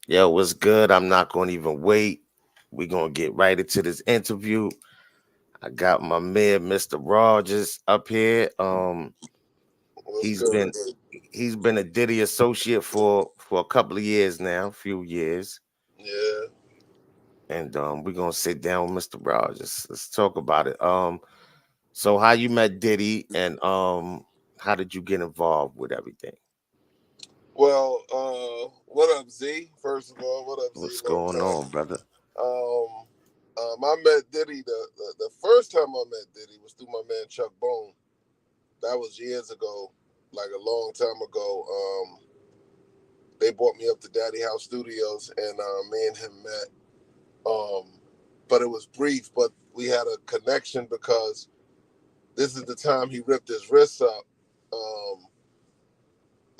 Yo, what's good? I'm not going to even wait. We're going to get right into this interview. I got my man, Mr. Rogers, up here. What's He's good? been he's been a Diddy associate for a couple of years now, a few years. Yeah. And we're gonna sit down with Mr. Rogers. Let's talk about it. So how you met Diddy and how did you get involved with everything? Well, what up, Z? First of all, what up, Z? What's Long going time. on, brother? Um, I met Diddy. The first time I met Diddy was through my man Chuck Bone. That was years ago, like a long time ago. They brought me up to Daddy House Studios, and me and him met. Um, but it was brief. But we had a connection because this is the time he ripped his wrists up. Um,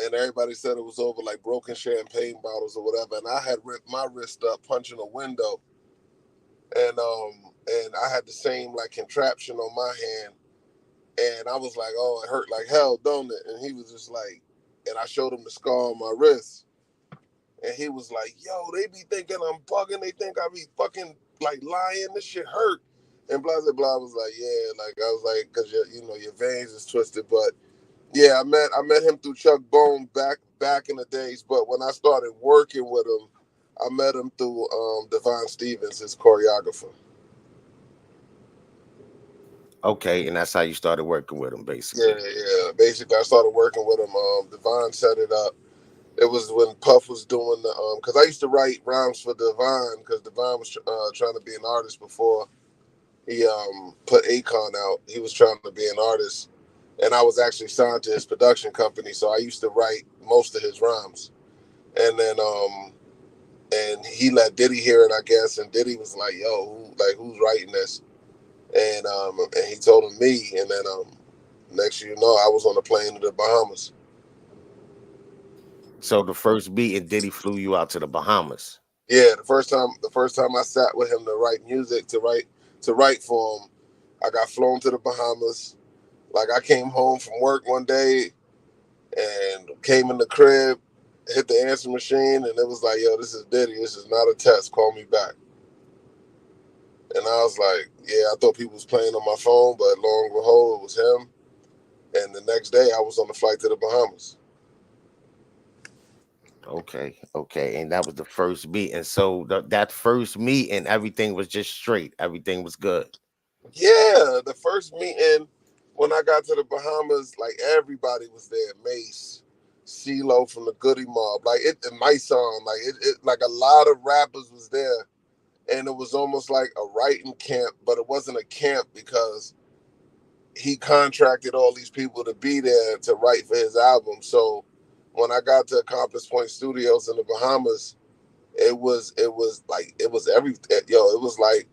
and everybody said it was over like broken champagne bottles or whatever. And I had ripped my wrist up punching a window, and I had the same like contraption on my hand, and I was like, "Oh, it hurt like hell, don't it?" And he was just like, and I showed him the scar on my wrist, and he was like, "Yo, they be thinking I'm bugging. They think I be fucking like lying. This shit hurt." And blah blah blah. I was like, "Yeah," like I was like, "Cause your veins is twisted," but yeah, I met him through Chuck Bone back in the days, but when I started working with him, I met him through Devon Stevens, his choreographer. Okay, and that's how you started working with him, Yeah, basically. yeah. Basically, I started working with him. Devon set it up. It was when Puff was doing the because I used to write rhymes for Devon because Devon was trying to be an artist before he put Akon out. He was trying to be an artist, and I was actually signed to his production company, so I used to write most of his rhymes. And then and he let Diddy hear it, I guess, and Diddy was like, "Yo, who's writing this?" And he told him me, and then next you know, I was on the plane to the Bahamas. So the first beat and Diddy flew you out to the Bahamas. Yeah, the first time I sat with him to write music, to write for him, I got flown to the Bahamas. Like I came home from work one day and came in the crib, hit the answer machine, and it was like, "Yo, this is Diddy. This is not a test. Call me back." And I was like, "Yeah, I thought people was playing on my phone, but lo and behold, it was him." And the next day, I was on the flight to the Bahamas. Okay, okay, and that was the first meet, and so that first meet and everything was just straight. Everything was good. Yeah, the first meeting when I got to the Bahamas, like everybody was there. Mace, CeeLo from the Goody Mob, like it might sound like like a lot of rappers was there, and it was almost like a writing camp, but it wasn't a camp because he contracted all these people to be there to write for his album. So when I got to Compass Point Studios in the Bahamas, it was everything. Yo, it was like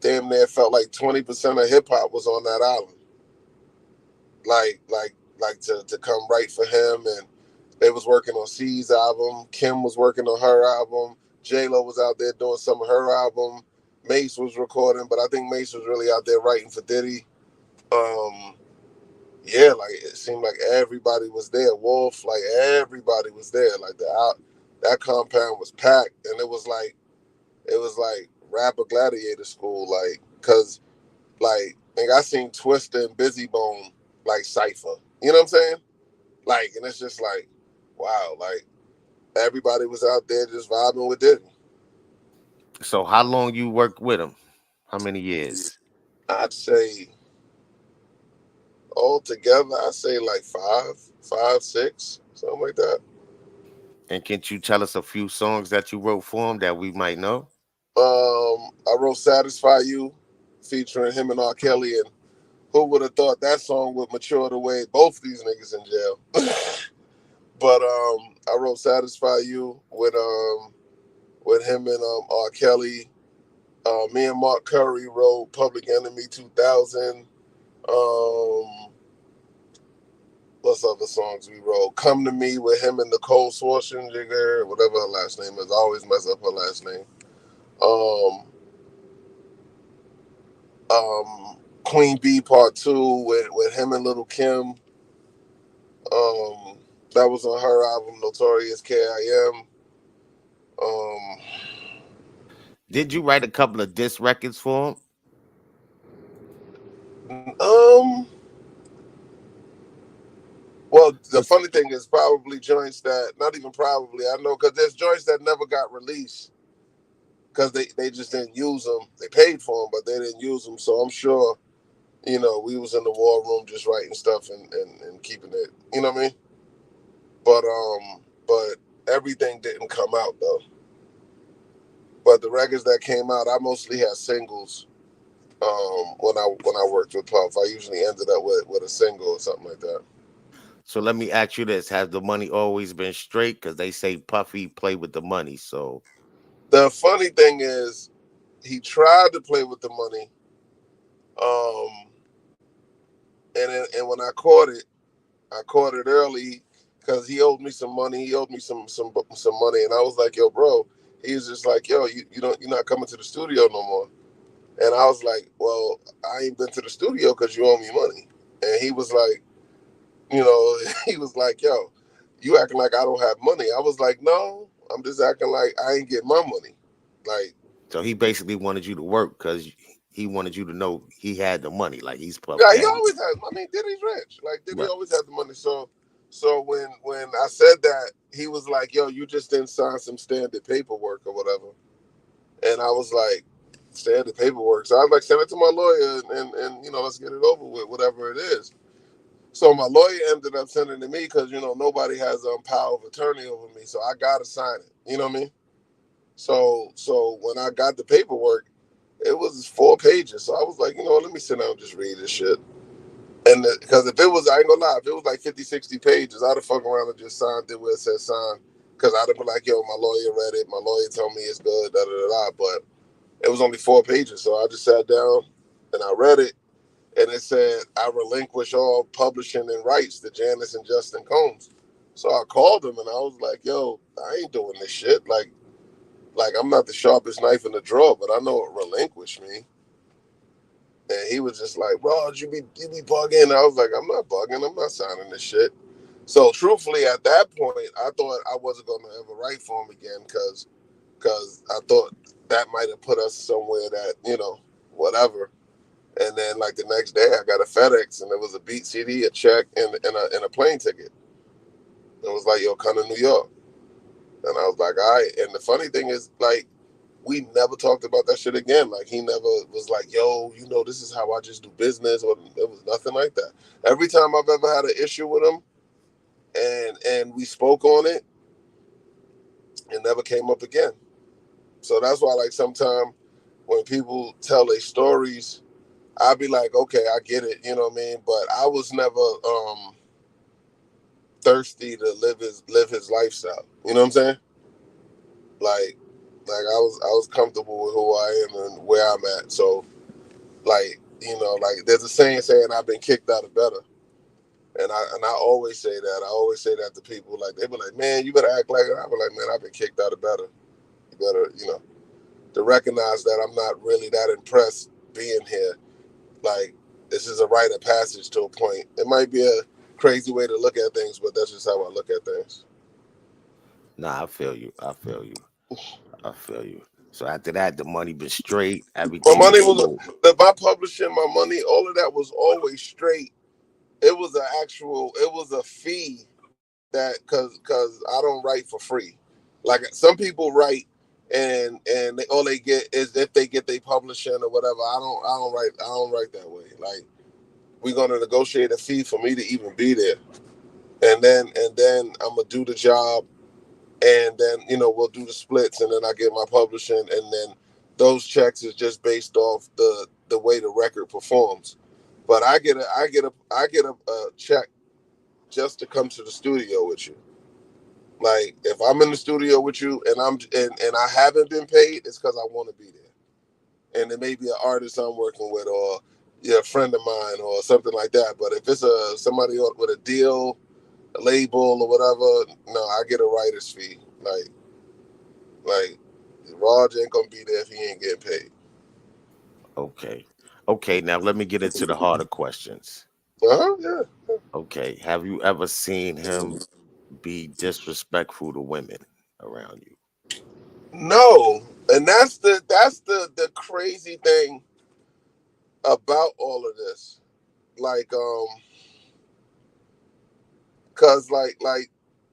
damn near felt like 20% of hip hop was on that island. Like to come write for him, and they was working on C's album. Kim was working on her album. J Lo was out there doing some of her album. Mace was recording, but I think Mace was really out there writing for Diddy. Um, yeah, like it seemed like everybody was there. Wolf, like everybody was there. Like that compound was packed, and it was like rapper gladiator school. Like, cause like I seen Twista and Busy Bone like cipher. You know what I'm saying? Like, and it's just like, wow, like everybody was out there just vibing with Diddy. So how long you worked with him? How many years? I'd say all together, I'd say like five, six, something like that. And can you tell us a few songs that you wrote for him that we might know? I wrote "Satisfy You," featuring him and R. Kelly, and who would have thought that song would mature the way both these niggas in jail? But I wrote "Satisfy You" with him and R. Kelly. Me and Mark Curry wrote "Public Enemy 2000." Um, what's other songs we wrote? "Come to Me" with him and Nicole Schwarzenegger, whatever her last name is. I always mess up her last name. Um, Queen Bee Part Two with him and Little Kim. Um, that was on her album Notorious K.I.M. Um, Did you write a couple of disc records for him? um, well, the 'Cause- funny thing is probably joints that not even probably I know because there's joints that never got released because they just didn't use them. They paid for them, but they didn't use them. So I'm sure we was in the war room just writing stuff and keeping it. You know what I mean? But everything didn't come out though. But the records that came out, I mostly had singles. When I worked with Puff, I usually ended up with a single or something like that. So let me ask you this: has the money always been straight? Because they say Puffy play with the money. So The funny thing is, he tried to play with the money, um, and when I caught it early because he owed me some money. He owed me some money, and I was like, "Yo, bro." He was just like, "Yo, you're not coming to the studio no more." And I was like, "Well, I ain't been to the studio because you owe me money." And he was like, he was like, "Yo, you acting like I don't have money." I was like, "No, I'm just acting like I ain't get my money." Like, so he basically wanted you to work because he wanted you to know he had the money, like he's Puff yeah, he Daddy. always has. I mean, Diddy's rich. Like Diddy Right. always had the money. So when I said that, he was like, "Yo, you just didn't sign some standard paperwork or whatever." And I was like, "Standard paperwork." So I was like, "Send it to my lawyer and let's get it over with, whatever it is." So my lawyer ended up sending it to me because nobody has power of attorney over me, so I gotta sign it. You know what I mean? So when I got the paperwork, it was 4 pages. So I was like, let me sit down and just read this shit. And because if it was, I ain't gonna lie, if it was like 50, 60 pages, I'd have fucked around and just signed it where it said sign. Because I'd have been like, yo, my lawyer read it. My lawyer told me it's good, da da da da. But it was only 4 pages. So I just sat down and I read it. And it said, I relinquish all publishing and rights to Janice and Justin Combs. So I called him and I was like, yo, I ain't doing this shit. Like I'm not the sharpest knife in the drawer, but I know what relinquish me. And he was just like, bro, you be bugging. I was like, I'm not bugging. I'm not signing this shit. So truthfully, at that point, I thought I wasn't gonna ever write for him again because I thought that might have put us somewhere that whatever. And then like the next day, I got a FedEx and it was a beat CD, a check, and a plane ticket. It was like, yo, come to New York. And I was like, all right. And the funny thing is, like, we never talked about that shit again. Like he never was like, yo, this is how I just do business, or it was nothing like that. Every time I've ever had an issue with him and we spoke on it, it never came up again. So that's why like sometimes when people tell their stories, I'd be like, okay, I get it, you know what I mean? But I was never thirsty to live his lifestyle. You know what I'm saying? Like I was comfortable with who I am and where I'm at. So like there's a saying I've been kicked out of better. And I always say that. I always say that to people. Like they be like, man, you better act like it. I be like, man, I've been kicked out of better. You better, to recognize that I'm not really that impressed being here. Like this is a rite of passage to a point. It might be a crazy way to look at things, but that's just how I look at things. Nah, I feel you. I feel you. I feel you. So after that, the money been straight. My Everything money was was smooth. my publishing, my money, all of that was always straight. It was it was a fee that because I don't write for free. Like some people write and all they get is if they get their publishing or whatever. I don't write that way. Like we're gonna negotiate a fee for me to even be there, and then I'm gonna do the job, and then we'll do the splits, and then I get my publishing, and then those checks is just based off the way the record performs. But I get a check just to come to the studio with you. Like if I'm in the studio with you and I haven't been paid, it's because I want to be there. And it may be an artist I'm working with or a friend of mine or something like that. But if it's somebody with a deal, a label or whatever, no, I get a writer's fee. Like Raj ain't gonna be there if he ain't getting paid. Okay. Okay, now let me get into the harder questions. Yeah. Okay. Have you ever seen him be disrespectful to women around you? No, and that's the crazy thing about all of this. Like, cause like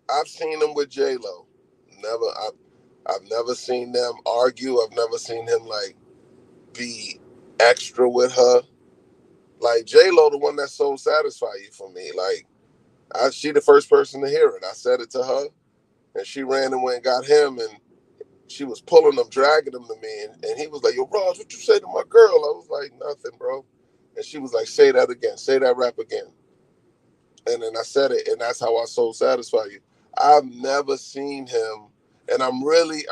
I've seen him with J Lo. I've never seen them argue. I've never seen him like be extra with her. Like J Lo, the one that so satisfy you for me. Like she the first person to hear it. I said it to her, and she ran and went and got him, and she was pulling him, dragging him to me, and he was like, "Yo, Ross, what you say to my girl?" I was like, "Nothing, bro." And she was like, "Say that again. Say that rap again." And then I said it, and that's how I so satisfy you. I've never seen him, and I'm really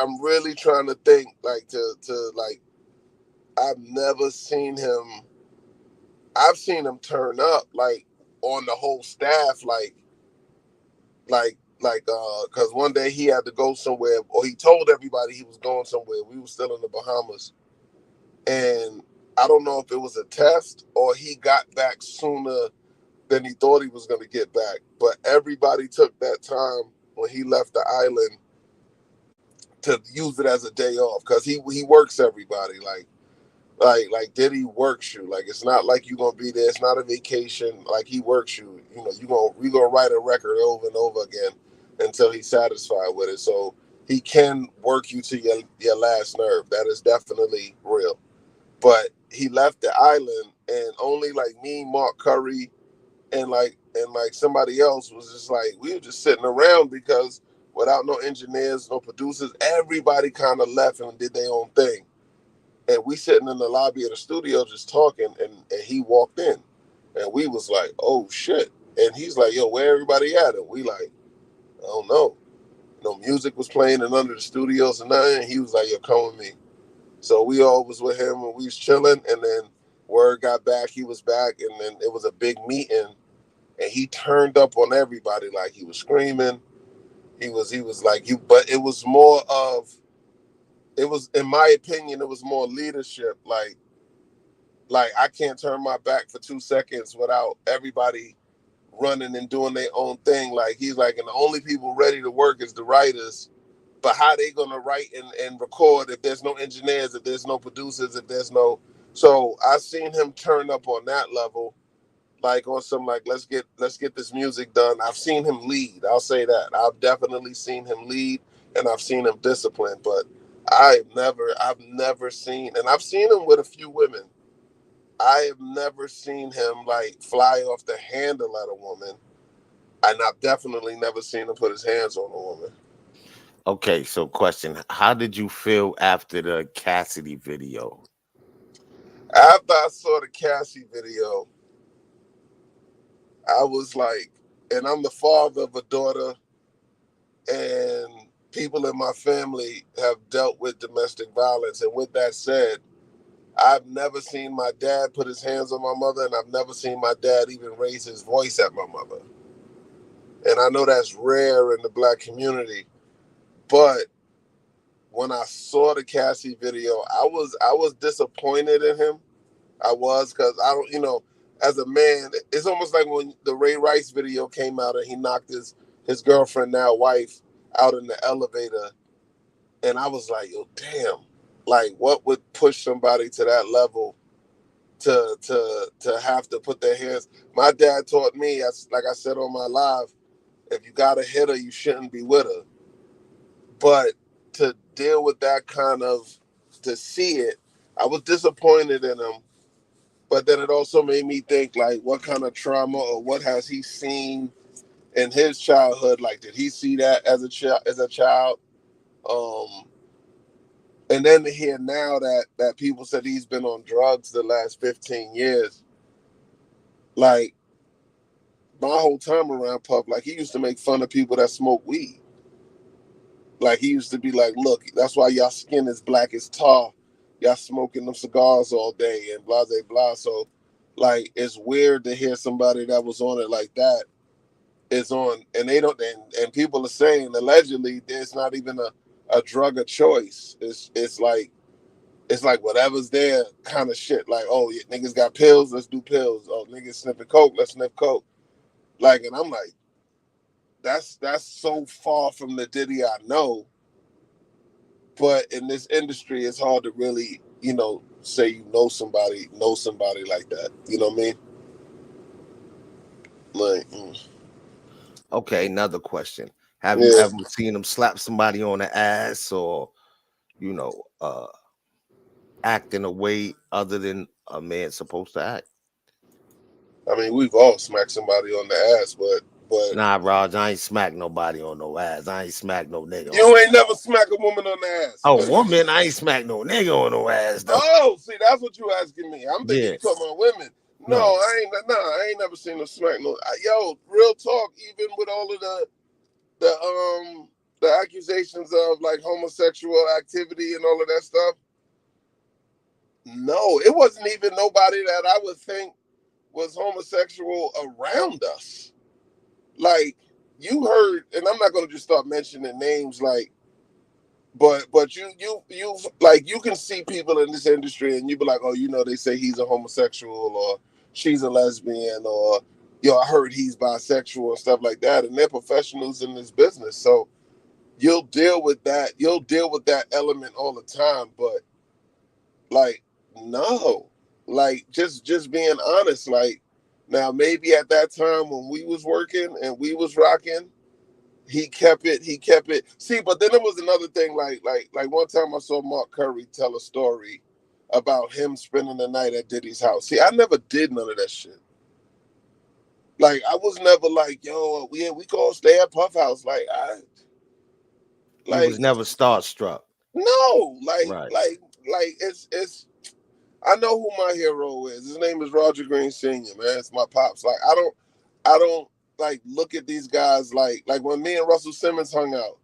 trying to think like to like I've never seen him. I've seen him turn up like on the whole staff, because one day he had to go somewhere, or he told everybody he was going somewhere. We were still in the Bahamas, and I don't know if it was a test or he got back sooner than he thought he was going to get back. But everybody took that time when he left the island to use it as a day off because he works everybody like Diddy works you. Like it's not like you're gonna be there. It's not a vacation. Like he works you. You know, we gonna write a record over and over again until he's satisfied with it. So he can work you to your last nerve. That is definitely real. But he left the island, and only like me, Mark Curry, and like somebody else was just like we were just sitting around because without no engineers, no producers, everybody kind of left and did their own thing. And we sitting in the lobby of the studio just talking, and he walked in, and we was like, "Oh shit!" And he's like, "Yo, where everybody at?" And we like, "I don't know." No music was playing in under the studios and nothing. And he was like, "Yo, come with me." So we all was with him and we was chilling. And then word got back, he was back, and then it was a big meeting, and he turned up on everybody like he was screaming. He was like you, but it was more of it was in my opinion it was more leadership like I can't turn my back for 2 seconds without everybody running and doing their own thing. Like he's like, and the only people ready to work is the writers. But how they gonna write and record if there's no engineers, if there's no producers, if there's no so I seen him turn up on that level, like on some like let's get this music done. I've seen him lead. I'll say that. I've definitely seen him lead and I've seen him discipline, but I've never seen and I've seen him with a few women. I have never seen him like fly off the handle at a woman, and I've definitely never seen him put his hands on a woman. Okay, so question: how did you feel after the Cassidy video? After I saw the Cassie video, I was like, and I'm the father of a daughter, and people in my family have dealt with domestic violence. And with that said, I've never seen my dad put his hands on my mother, and I've never seen my dad even raise his voice at my mother. And I know that's rare in the black community, but when I saw the Cassie video, I was disappointed in him. I was because I don't, as a man, it's almost like when the Ray Rice video came out and he knocked his girlfriend, now wife, out in the elevator, and I was like, yo, damn, like what would push somebody to that level to have to put their hands? My dad taught me, as like I said on my live, if you got a hitter, you shouldn't be with her. But to deal with that kind of to see it, I was disappointed in him. But then it also made me think like what kind of trauma or what has he seen in his childhood? Like did he see that as a child? Um and then to hear now that people said he's been on drugs the last 15 years, like my whole time around Puff, like he used to make fun of people that smoke weed. Like he used to be like, look, that's why y'all skin is black as tar. Y'all smoking them cigars all day and blah blah blah. So like it's weird to hear somebody that was on it like that is on and they don't and people are saying allegedly there's not even a drug of choice. It's like whatever's there kind of shit. Like, oh yeah, niggas got pills, let's do pills. Oh niggas sniffing coke, let's sniff coke. Like and I'm like, that's so far from the Diddy I know. But in this industry, it's hard to really, say know somebody like that. You know what I mean? Like, Okay, another question. Have you yeah. ever seen him slap somebody on the ass or, you know, act in a way other than a man's supposed to act? I mean, we've all smacked somebody on the ass, but Nah, Raj, I ain't smack nobody on no ass. I ain't smack no nigga on you no ain't ass. never smack a woman on the ass. Oh, woman, I ain't smack no nigga on no ass though. Oh, see, that's what you asking me. I'm thinking Yeah, you talking about women. No, no. I ain't never seen a smack no. Yo, real talk. Even with all of the the accusations of like homosexual activity and all of that stuff, no, it wasn't even nobody that I would think was homosexual around us. Like you heard, and I'm not gonna just start mentioning names like but you like you can see people in this industry and you be like, oh, they say he's a homosexual or she's a lesbian or I heard he's bisexual and stuff like that, and they're professionals in this business. So you'll deal with that. You'll deal with that element all the time. But like, no, like just being honest. Like now, maybe at that time when we was working and we was rocking, he kept it. See, but then there was another thing, like one time I saw Mark Curry tell a story about him spending the night at Diddy's house. See, I never did none of that shit. Like I was never like, yo, we go stay at Puff House. You was Like never starstruck. no, Right. like it's I know who my hero is. His name is Roger Green Sr., man. It's my pops. Like I don't like look at these guys like when me and Russell Simmons hung out.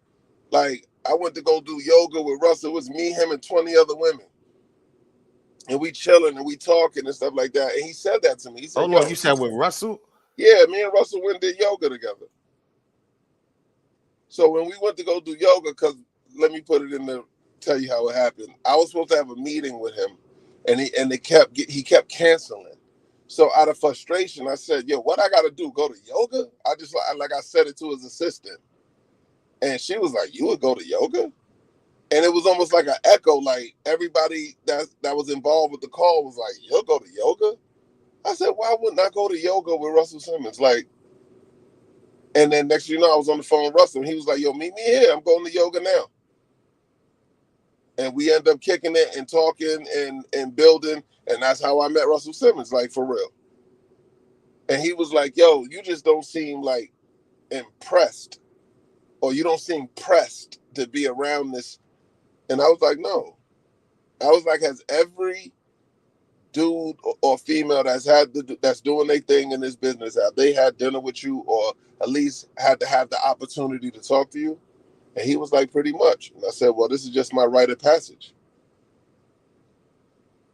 Like I went to go do yoga with Russell. It was me, him, and 20 other women. And we chilling and we talking and stuff like that. And he said that to me. He said, Hold yo, on, you said with Russell? yeah, me and Russell went and did yoga together. So when we went to go do yoga, because let me put it in the tell you how it happened. I was supposed to have a meeting with him, and he kept canceling. So out of frustration, I said, "Yo, what I got to do? Go to yoga?" I just like I said it to his assistant, and she was like, "You would go to yoga?" And it was almost like an echo. Like everybody that was involved with the call was like, "You'll go to yoga?" I said, "Why wouldn't I go to yoga with Russell Simmons?" Like, and then next thing you know, I was on the phone with Russell, and he was like, "Yo, meet me here. I'm going to yoga now." And we end up kicking it and talking and building, and that's how I met Russell Simmons, like for real. And he was like, "Yo, you just don't seem like impressed, or you don't seem pressed to be around this." And I was like, "No." I was like, "Has every dude or female that's doing their thing in this business, have they had dinner with you, or at least had to have the opportunity to talk to you?" And he was like, "Pretty much." And I said, "Well, this is just my rite of passage."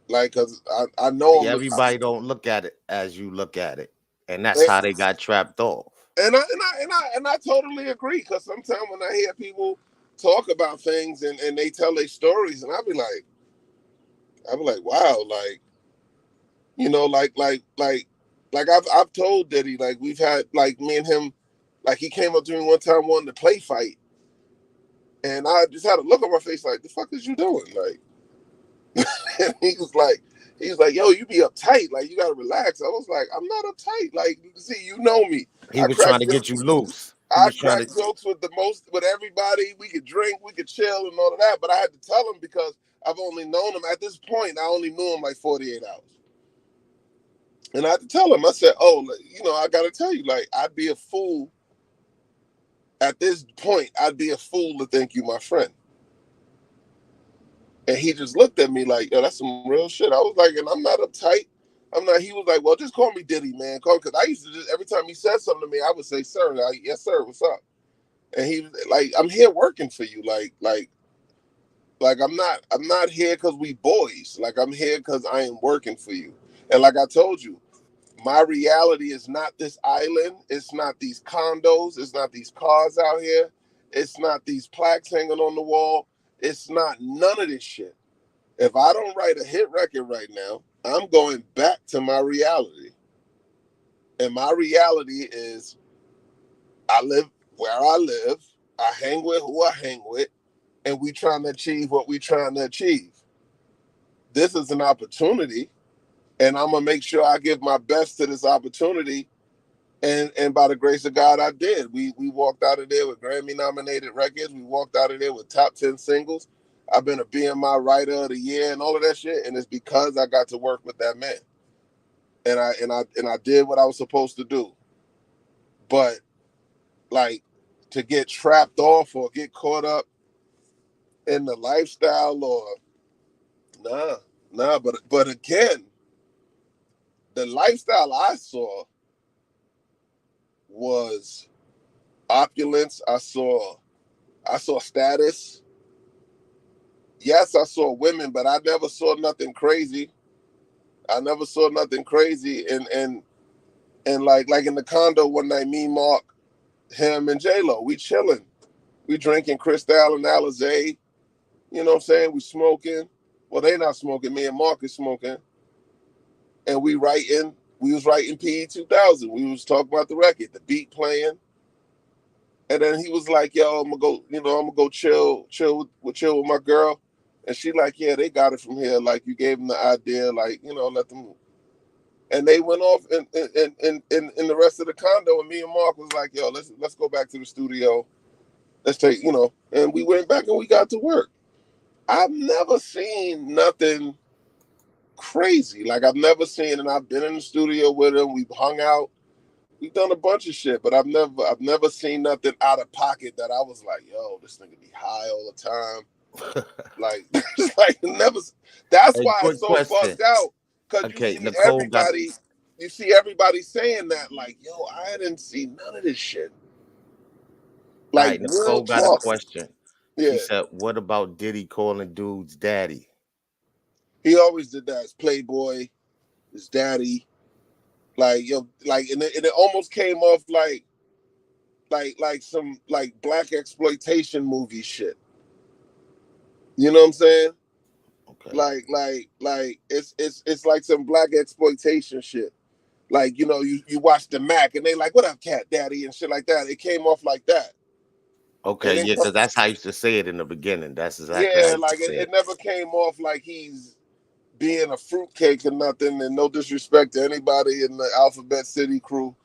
Like, cause I know See, him. everybody don't look at it as you look at it. And that's And how they got trapped off. I totally agree. Cause sometimes when I hear people talk about things and they tell their stories, and I be like, wow, like I've told Diddy, like we've had like me and him, like he came up to me one time wanting to play fight, and I just had a look on my face like, the fuck is you doing? Like, and he was like, yo, you be uptight, like you gotta relax. I was like, I'm not uptight. Like, see, you know me. He I was crack trying to get you loose. He I was trying crack to jokes with everybody. We could drink, we could chill, and all of that. But I had to tell him because I've only known him at this point. I only knew him like 48 hours, and I had to tell him. I said, "Oh, I got to tell you, like, I'd be a fool at this point. I'd be a fool to think you my friend." And he just looked at me like, "Yo, that's some real shit." I was like, "And I'm not uptight. I'm not." He was like, "Well, just call me Diddy, man. Call because I used to just every time he said something to me, I would say, 'Sir,' like, 'Yes, sir. What's up?'" And he was like, "I'm here working for you, like I'm not here because we boys. Like I'm here because I am working for you." And like I told you, my reality is not this island. It's not these condos. It's not these cars out here. It's not these plaques hanging on the wall. It's not none of this shit. If I don't write a hit record right now, I'm going back to my reality. And my reality is I live where I live. I hang with who I hang with, and we trying to achieve what we trying to achieve. This is an opportunity, and I'm gonna make sure I give my best to this opportunity. And by the grace of God, I did. We walked out of there with Grammy nominated records. We walked out of there with top 10 singles. I've been a BMI writer of the year and all of that shit. And it's because I got to work with that man. And I did what I was supposed to do. But like to get trapped off or get caught up in the lifestyle or nah, nah. But again, the lifestyle I saw was opulence. I saw status. Yes, I saw women, but I never saw nothing crazy. I never saw nothing crazy. And like in the condo one night, me, Mark, him, and J Lo, we chilling. We drinking Cristal and Alizé. You know what I'm saying? We smoking. Well, they not smoking. Me and Mark is smoking. And we writing. We was writing PE 2000. We was talking about the record, the beat playing. And then he was like, "Yo, I'm gonna go. I'm gonna go chill with my girl." And she like, "Yeah, they got it from here. Like you gave them the idea. Like let them." And they went off in the rest of the condo. And me and Mark was like, "Yo, let's go back to the studio. Let's take And we went back and we got to work. I've never seen nothing crazy. Like I've never seen, and I've been in the studio with him. We've hung out. We've done a bunch of shit, but I've never seen nothing out of pocket that I was like, yo, this nigga be high all the time. Like, like never. That's Hey, why it's quick so question. bugged out. Cause Okay, Nicole got. you see everybody saying that, like, yo, I didn't see none of this shit. All Like right, real Nicole got a talk. question. She Yeah. said, "What about Diddy calling dudes daddy?" He always did that. His Playboy, his daddy. Like, yo, like and it almost came off like some like black exploitation movie shit. You know what I'm saying? Okay, Like it's like some black exploitation shit. Like you watch the Mac and they like, what up, cat daddy, and shit like that. It came off like that. It okay, didn't yeah, come, because that's how I used to say it in the beginning. That's exactly how I yeah, used to like say it it. never came off like he's being a fruitcake or nothing. And no disrespect to anybody in the Alphabet City crew,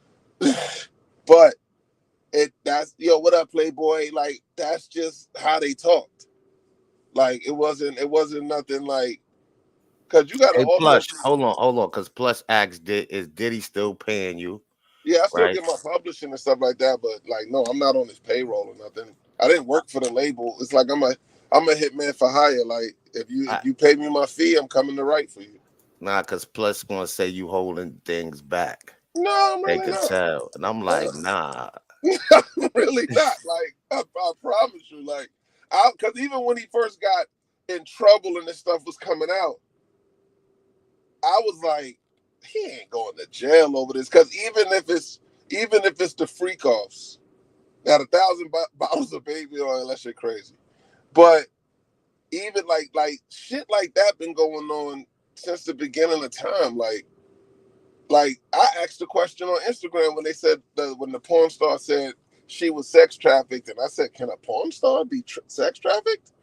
but that's what up, Playboy. Like that's just how they talked. Like it wasn't nothing like because you got to Hey, also. Plush, hold on, because Plush asked, Is Diddy still paying you?" Yeah, I still Right? get my publishing and stuff like that, but like, no, I'm not on his payroll or nothing. I didn't work for the label. It's like I'm a hitman for hire. Like I, if you pay me my fee, I'm coming to write for you. nah, because Plush gonna say you holding things back. No, I'm They really could not. tell, and I'm like, nah. I'm really not. Like I promise you. Like because even when he first got in trouble and this stuff was coming out, I was like, he ain't going to jail over this. Because even if it's the freak offs, got 1,000 bottles of baby oil. That shit crazy. But even like shit like that been going on since the beginning of time. Like I asked a question on Instagram when they said when the porn star said she was sex trafficked, and I said, can a porn star be sex trafficked?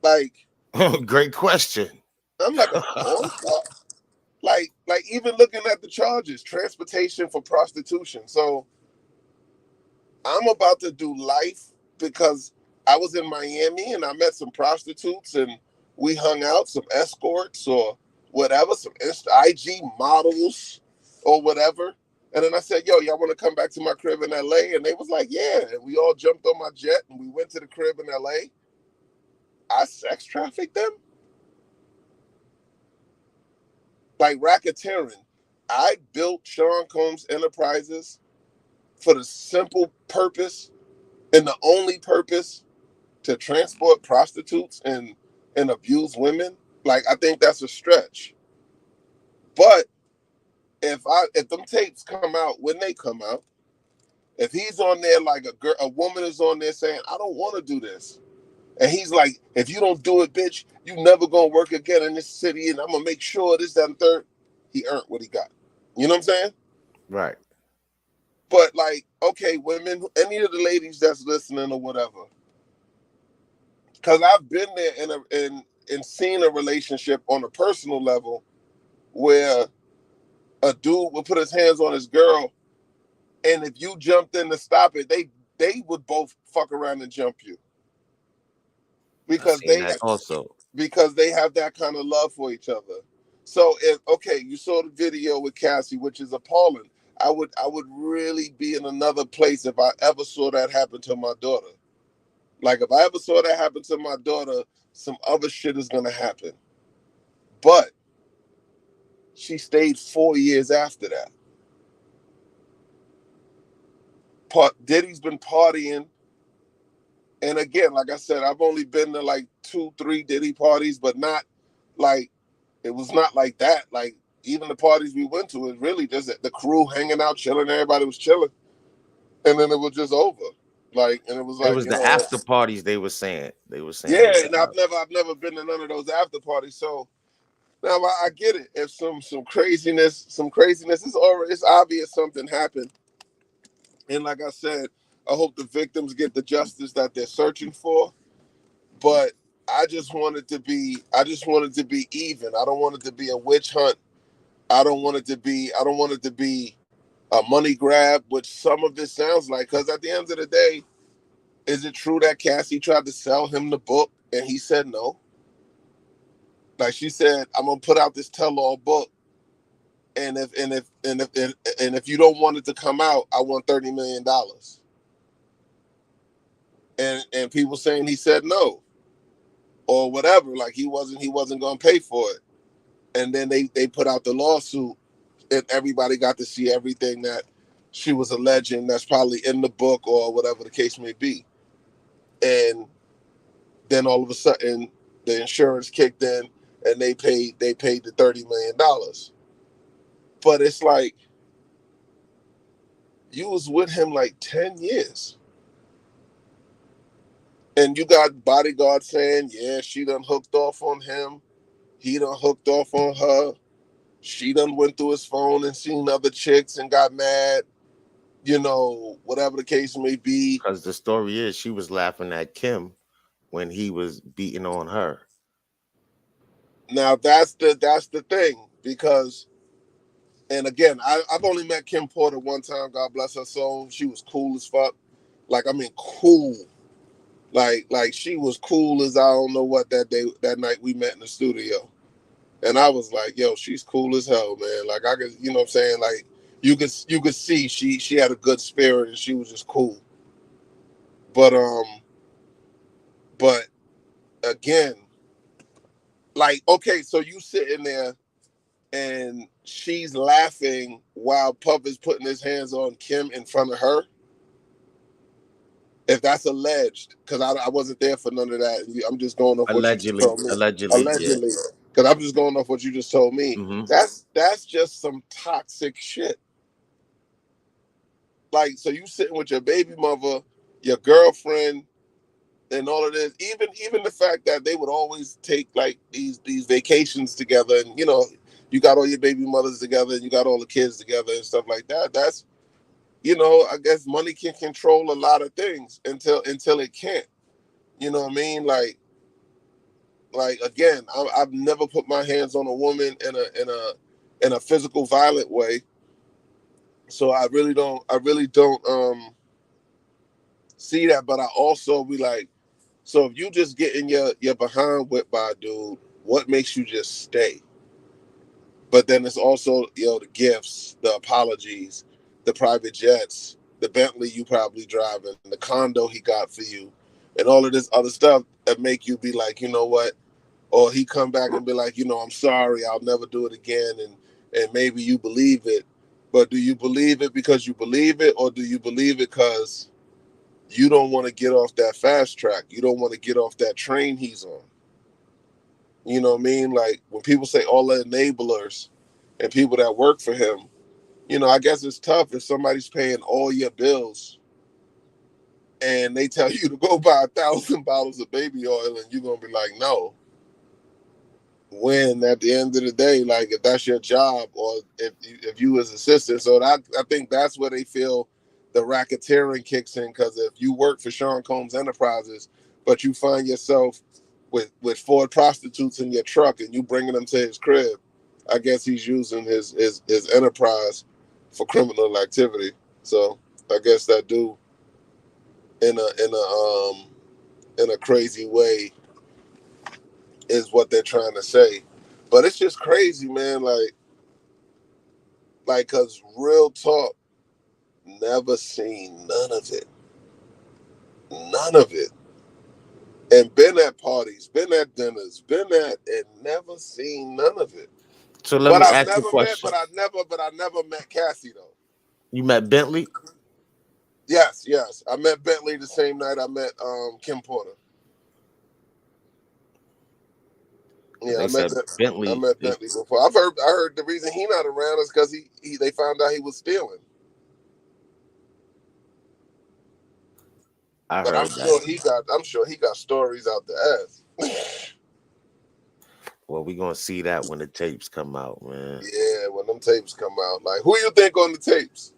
Like Great question. I'm like a porn star. Like even looking at the charges, transportation for prostitution. So I'm about to do life because I was in Miami and I met some prostitutes and we hung out, some escorts or whatever, some IG models or whatever. And then I said, yo, y'all want to come back to my crib in LA? And they was like, yeah. And we all jumped on my jet and we went to the crib in LA. I sex trafficked them like racketeering. I built Sean Combs Enterprises for the simple purpose and the only purpose to transport prostitutes and abuse women. Like I think that's a stretch. But if them tapes come out when they come out, if he's on there like a woman is on there saying I don't want to do this, and he's like, if you don't do it, bitch, you never gonna work again in this city, and I'm gonna make sure this, that, and third. He earned what he got. You know what I'm saying? Right. But like, okay, women, any of the ladies that's listening or whatever, because I've been there and seen a relationship on a personal level where a dude would put his hands on his girl, and if you jumped in to stop it, they would both fuck around and jump you I because seen that also. they have that kind of love for each other. So if okay, you saw the video with Cassie, which is appalling. I would really be in another place if I ever saw that happen to my daughter. Like if I ever saw that happen to my daughter, some other shit is gonna happen. But she stayed 4 years after that. Diddy's been partying, and again, like I said, I've only been to like 2, 3 Diddy parties, but not like it was not like that. Like even the parties we went to, it really just the crew hanging out, chilling. Everybody was chilling, and then it was just over. Like, and it was It like, was you the know, after parties they were saying. They were saying it yeah. was the And I've never been to none of those after parties. So now I get it. If some craziness is already, it's obvious something happened. And like I said, I hope the victims get the justice that they're searching for. But I just wanted to be even. I don't want it to be a witch hunt. I don't want it to be a money grab, which some of this sounds like. Because at the end of the day, is it true that Cassie tried to sell him the book and he said no? Like she said, I'm gonna put out this tell-all book, and if you don't want it to come out, I want $30 million. And people saying he said no or whatever, like he wasn't gonna pay for it. And then they put out the lawsuit, and everybody got to see everything that she was alleging that's probably in the book or whatever the case may be. And then all of a sudden the insurance kicked in and they paid the $30 million. But it's like you was with him like 10 years. And you got bodyguards saying, yeah, she done hooked off on him. He done hooked off on her. She done went through his phone and seen other chicks and got mad, whatever the case may be. because the story is she was laughing at Kim when he was beating on her. Now that's the thing because, and again, I've only met Kim Porter one time. God bless her soul. She was cool as fuck. Like I mean, cool. Like she was cool as I don't know what that night we met in the studio, and I was like, yo, she's cool as hell, man. Like I could, you know what I'm saying? Like you could see she had a good spirit and she was just cool. But but again, like okay, so you sitting there and she's laughing while Puff is putting his hands on Kim in front of her. If that's alleged, because I wasn't there for none of that. I'm just going off what you just Allegedly, told me. allegedly, yeah. Allegedly, because I'm just going off what you just told me. Hmm. That's just some toxic shit. Like, so you sitting with your baby mother, your girlfriend, and all of this. Even the fact that they would always take like these vacations together, and you got all your baby mothers together, and you got all the kids together and stuff like that. That's I guess money can control a lot of things until it can't. You know what I mean? Like again, I've never put my hands on a woman in a physical violent way. So I really don't see that. But I also be like, so if you just getting your behind whipped by a dude, what makes you just stay? But then it's also the gifts, the apologies, the private jets, the Bentley you probably driving, the condo he got for you, and all of this other stuff that make you be like, you know what? Or he come back and be like, I'm sorry, I'll never do it again, and maybe you believe it, but do you believe it because you believe it, or do you believe it because you don't want to get off that fast track? You don't want to get off that train he's on. You know what I mean? Like when people say all the enablers and people that work for him, I guess it's tough if somebody's paying all your bills and they tell you to go buy 1,000 bottles of baby oil and you're gonna be like, no. When at the end of the day, like if that's your job or if you as assistant, so that I think that's where they feel the racketeering kicks in because if you work for Sean Combs Enterprises, but you find yourself with four prostitutes in your truck and you bringing them to his crib. I guess he's using his enterprise for criminal activity. So I guess that dude in a crazy way is what they're trying to say. But it's just crazy, man. Cause real talk, never seen none of it. None of it. And been at parties, been at dinners, been at and never seen none of it. So let But me I've ask you a never met, question. but I never met Cassie though. You met Bentley? Yes, yes. I met Bentley the same night I met Kim Porter. Because Yeah, they said I Bentley. met Bentley before. I heard the reason he not around is because he they found out he was stealing. I But heard that. I'm sure he got stories out the ass. Well, we gonna see that when the tapes come out, man. Yeah, when them tapes come out. Like who you think on the tapes?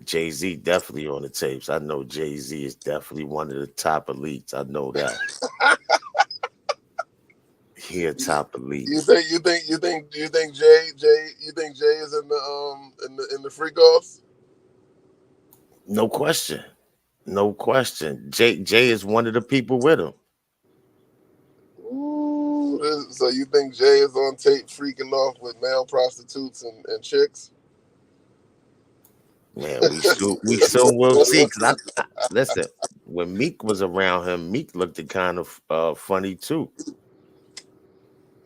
Jay-Z definitely on the tapes. I know Jay-Z is definitely one of the top elites. I know that. He a top elite. You think Jay is in the freak offs? No question. No question. Jay is one of the people with him. Ooh, so you think Jay is on tape freaking off with male prostitutes and chicks? Man, we soon will see. Cause I listen, when Meek was around him, Meek looked kind of funny too.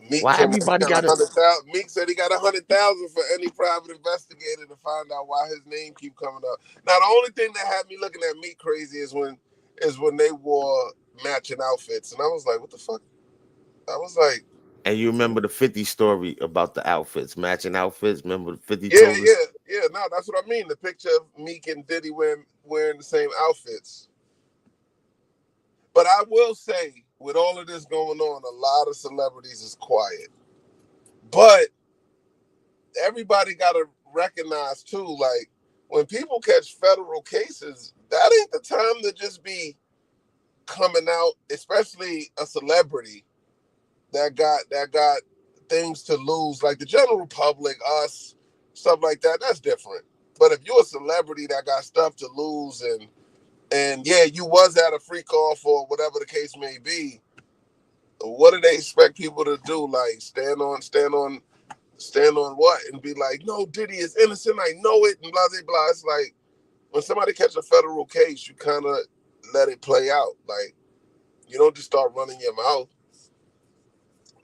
Meek Why told me he everybody got got it? 100,000. Meek said he got 100,000 for any private investigator to find out why his name keep coming up. Now the only thing that had me looking at Meek crazy is when they wore matching outfits, and I was like, what the fuck? I was like, And you remember the 50 story about the outfits, matching outfits? Remember the 50 yeah, told us? yeah, yeah. No, that's what I mean. The picture of Meek and Diddy wearing the same outfits. But I will say, with all of this going on, a lot of celebrities is quiet. But everybody got to recognize too, like when people catch federal cases, that ain't the time to just be coming out, especially a celebrity that got things to lose, like the general public, us, stuff like that. That's different. But if you're a celebrity that got stuff to lose and yeah, you was at a freak off or whatever the case may be, what do they expect people to do? Like stand on what and be like, no, Diddy is innocent. I know it, and blah blah blah. It's like when somebody catch a federal case, you kind of let it play out. Like you don't just start running your mouth.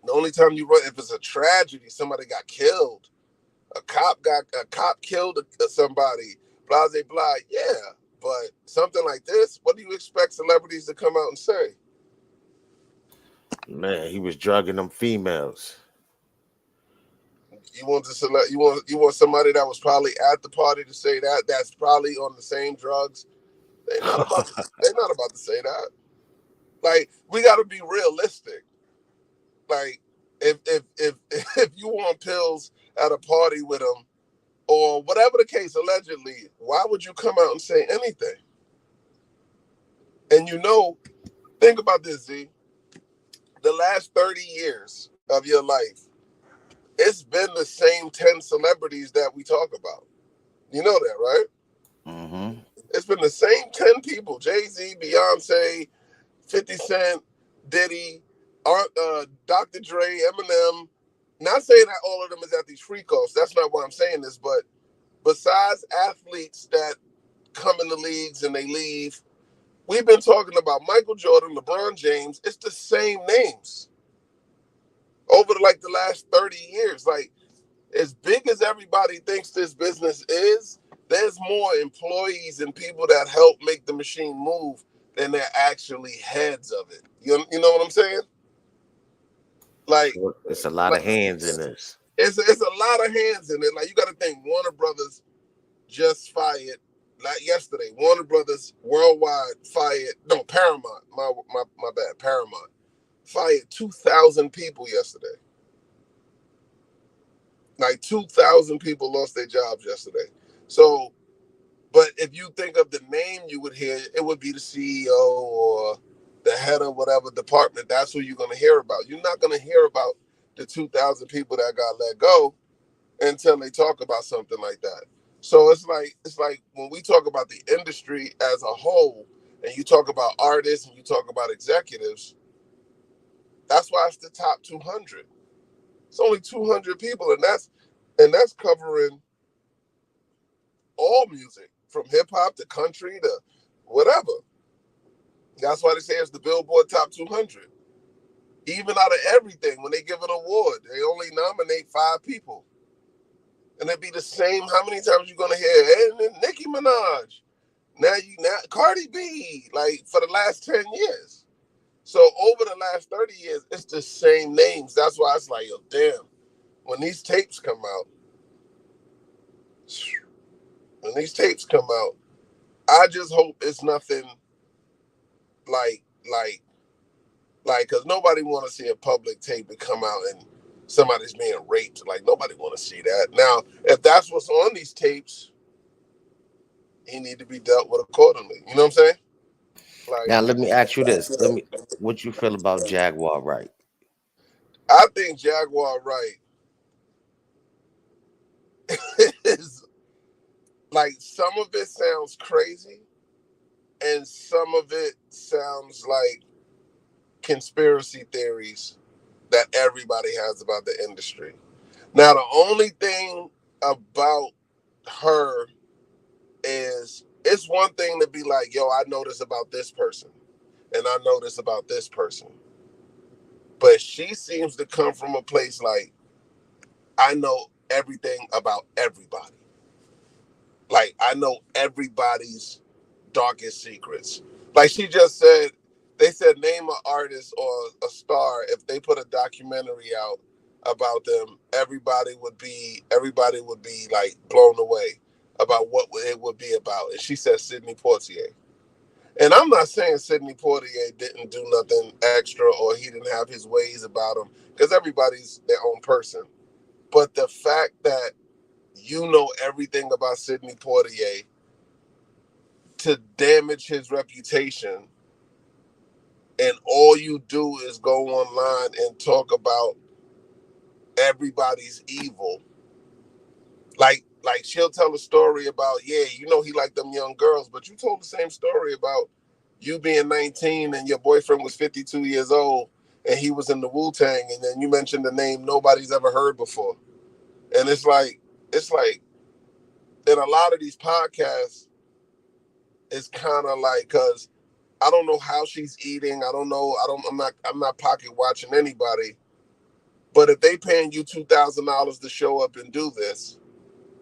The only time you run if it's a tragedy, somebody got killed, a cop killed somebody, blah blah blah. Yeah, but something like this, what do you expect celebrities to come out and say? Man, he was drugging them females. You want somebody that was probably at the party to say that that's probably on the same drugs. They're not about to say that. Like we got to be realistic. Like if if you want pills at a party with them or whatever the case allegedly, why would you come out and say anything? And think about this, Z. The last 30 years of your life, it's been the same 10 celebrities that we talk about. You know that, right? Hmm. It's been the same 10 people: Jay Z, Beyonce, 50 Cent, Diddy, Dr. Dre, Eminem. Not saying that all of them is at these freak offs. That's not why I'm saying this. But besides athletes that come in the leagues and they leave, we've been talking about Michael Jordan, LeBron James. It's the same names over like the last 30 years. Like as big as everybody thinks this business is, there's more employees and people that help make the machine move than they're actually heads of it. You know what I'm saying? Like, So it's a lot like of hands in this. it's a lot of hands in it. Like you got to think Warner Brothers just fired like yesterday. Warner Brothers worldwide fired no Paramount. My bad. Paramount fired 2,000 people yesterday. Like 2,000 people lost their jobs yesterday. So, but if you think of the name you would hear, it would be the CEO or the head of whatever department, that's who you're gonna hear about. You're not gonna hear about the 2,000 people that got let go until they talk about something like that. So it's like when we talk about the industry as a whole, and you talk about artists and you talk about executives, that's why it's the top 200. It's only 200 people, and that's covering all music from hip hop to country to whatever. That's why they say it's the Billboard Top 200. Even out of everything, when they give an award, they only nominate 5 people, and it'd be the same. How many times you gonna hear? And then Nicki Minaj. Now Cardi B. Like for the last 10 years. So over the last 30 years, it's the same names. That's why it's like, yo, damn. When these tapes come out, when these tapes come out, I just hope it's nothing like like because nobody want to see a public tape that come out and somebody's being raped. Like nobody want to see that. Now, if that's what's on these tapes, he need to be dealt with accordingly. You know what I'm saying? Now Like, let me ask you this. Let me what you feel about Jaguar right? I think Jaguar Wright is like some of it sounds crazy, and some of it sounds like conspiracy theories that everybody has about the industry. Now, the only thing about her is it's one thing to be like, yo, I know this about this person, and I know this about this person. But she seems to come from a place like, I know everything about everybody. Like, I know everybody's darkest secrets. Like she just said, they said name an artist or a star. If they put a documentary out about them, everybody would be like blown away about what it would be about. And she said Sidney Poitier. And I'm not saying Sidney Poitier didn't do nothing extra or he didn't have his ways about him, because everybody's their own person. But the fact that you know everything about Sidney Poitier to damage his reputation, and all you do is go online and talk about everybody's evil. Like she'll tell a story about, yeah, you know he liked them young girls, but you told the same story about you being 19 and your boyfriend was 52 years old and he was in the Wu-Tang, and then you mentioned the name nobody's ever heard before. And it's like in a lot of these podcasts, it's kind of like, because I don't know how she's eating. I don't know. I'm not pocket watching anybody. But if they paying you $2,000 to show up and do this,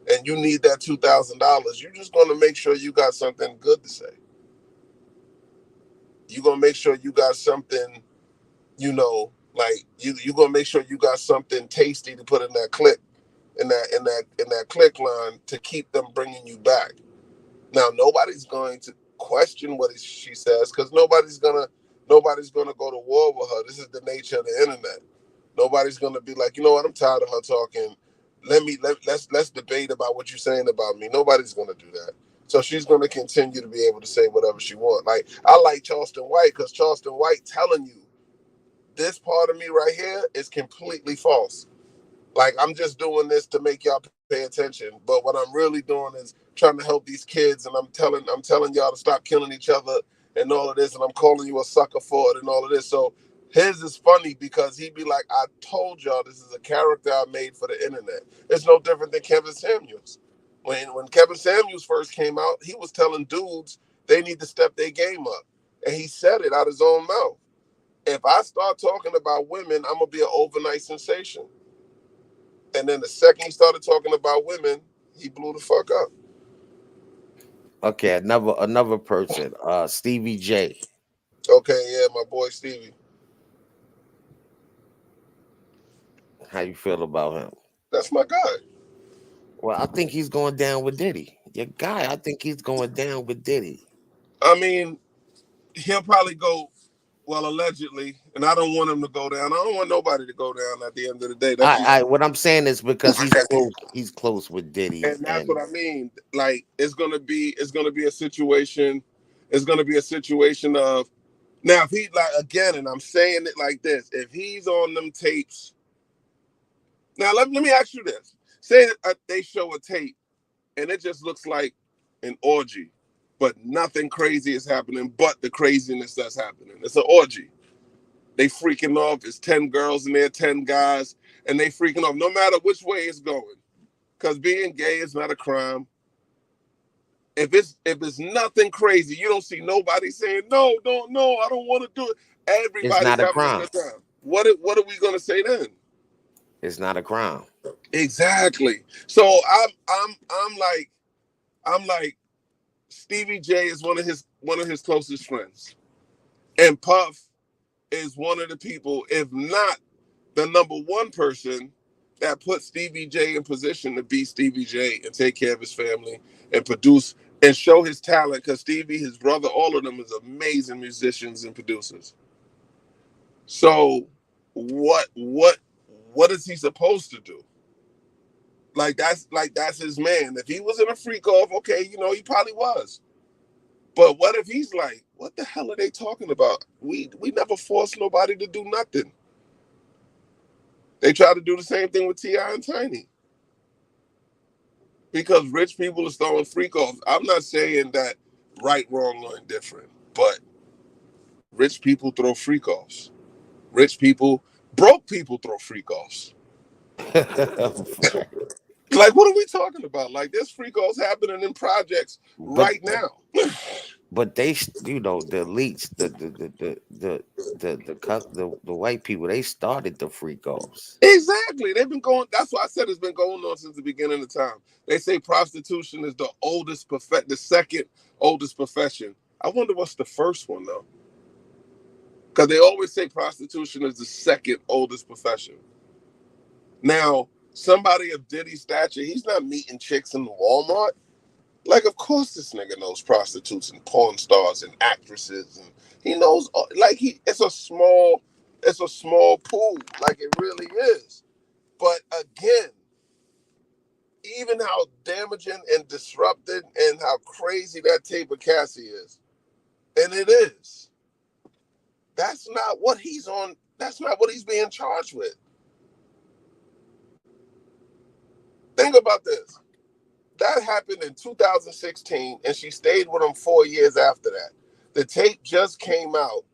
and you need that $2,000, you're just gonna make sure you got something good to say. You're gonna make sure you got something, like you're gonna make sure you got something tasty to put in that clip, in that click line to keep them bringing you back. Now nobody's going to question what she says, because nobody's gonna go to war with her. This is the nature of the internet. Nobody's gonna be like, you know what, I'm tired of her talking. Let's debate about what you're saying about me. Nobody's gonna do that. So she's gonna continue to be able to say whatever she wants. Like I like Charleston White, because Charleston White telling you this part of me right here is completely false. Like I'm just doing this to make y'all pay attention, but what I'm really doing is trying to help these kids, and I'm telling y'all to stop killing each other and all of this, and I'm calling you a sucker for it and all of this. So his is funny because he'd be like, I told y'all this is a character I made for the internet. It's no different than Kevin Samuels. When Kevin Samuels first came out, he was telling dudes they need to step their game up, and he said it out his own mouth. If I start talking about women, I'm gonna be an overnight sensation. And then the second he started talking about women, he blew the fuck up. Okay, another person, Stevie J. Okay, yeah, my boy Stevie. How you feel about him? That's my guy. Well, I think he's going down with Diddy. Your guy, I think he's going down with Diddy. I mean, he'll probably go, well, allegedly, and I don't want him to go down. I don't want nobody to go down at the end of the day. That's just, I what I'm saying is because he's close with Diddy and that's and what I mean. Like, it's gonna be a situation. It's gonna be a situation of, Now, if he like again, and I'm saying it like this, if he's on them tapes, now let me ask you this: say they show a tape and it just looks like an orgy, but nothing crazy is happening, but the craziness that's happening. It's an orgy. They freaking off. It's 10 girls in there, 10 guys, and they freaking off. No matter which way it's going, because being gay is not a crime. If it's nothing crazy, you don't see nobody saying no, don't no, I don't want to do it. It's Everybody's not a having a crime. good time. What are we gonna say then? It's not a crime. Exactly. So I'm like Stevie J is one of his closest friends, and Puff is one of the people, if not the number one person that put Stevie J in position to be Stevie J and take care of his family and produce and show his talent. Because Stevie, his brother, all of them is amazing musicians and producers. So what is he supposed to do? That's his man. If he was in a freak off, okay, he probably was. But what if he's like, what the hell are they talking about? We never forced nobody to do nothing. They try to do the same thing with T.I. and Tiny because rich people are throwing freak offs. I'm not saying that right, wrong, or indifferent, but rich people throw freak offs. Rich people, broke people throw freak offs. Right. Like, what are we talking about? Like, there's freak offs happening in projects But right now. the elites, the white people, they started the freak offs. Exactly. They've been going. That's why I said it's been going on since the beginning of time. They say prostitution is the oldest the second oldest profession. I wonder what's the first one though, because they always say prostitution is the second oldest profession. Now, somebody of Diddy's stature, he's not meeting chicks in Walmart. Like, of course, this nigga knows prostitutes and porn stars and actresses, and he knows. Like, it's a small pool. Like, it really is. But again, even how damaging and disrupted and how crazy that tape of Cassie is, and it is. That's not what he's on. That's not what he's being charged with. Think about this. That happened in 2016, and she stayed with him 4 years after that. The tape just came out,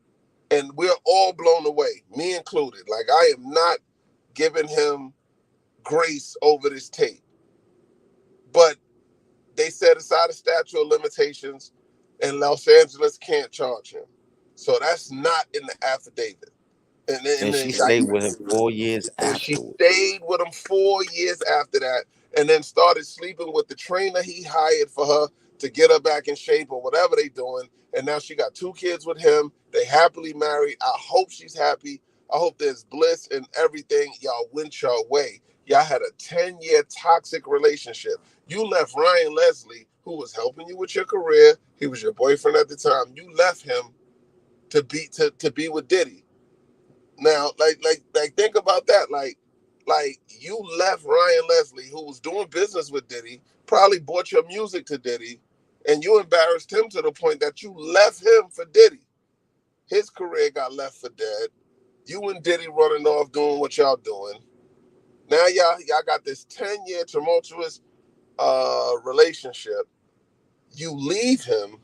and we're all blown away, me included. Like, I am not giving him grace over this tape. But they set aside a statute of limitations, and Los Angeles can't charge him. So that's not in the affidavit. In And the she stayed with indictment. him 4 years And she afterwards. stayed with him 4 years after that, and then started sleeping with the trainer he hired for her to get her back in shape or whatever they doing. And now she got 2 kids with him. They happily married. I hope she's happy. I hope there's bliss and everything. Y'all went your way. Y'all had a 10-year toxic relationship. You left Ryan Leslie, who was helping you with your career. He was your boyfriend at the time. You left him to be with Diddy. Now, think about that. Like you left Ryan Leslie, who was doing business with Diddy, probably bought your music to Diddy, and you embarrassed him to the point that you left him for Diddy. His career got left for dead. You and Diddy running off doing what y'all doing. Now y'all got this 10-year tumultuous relationship. You leave him.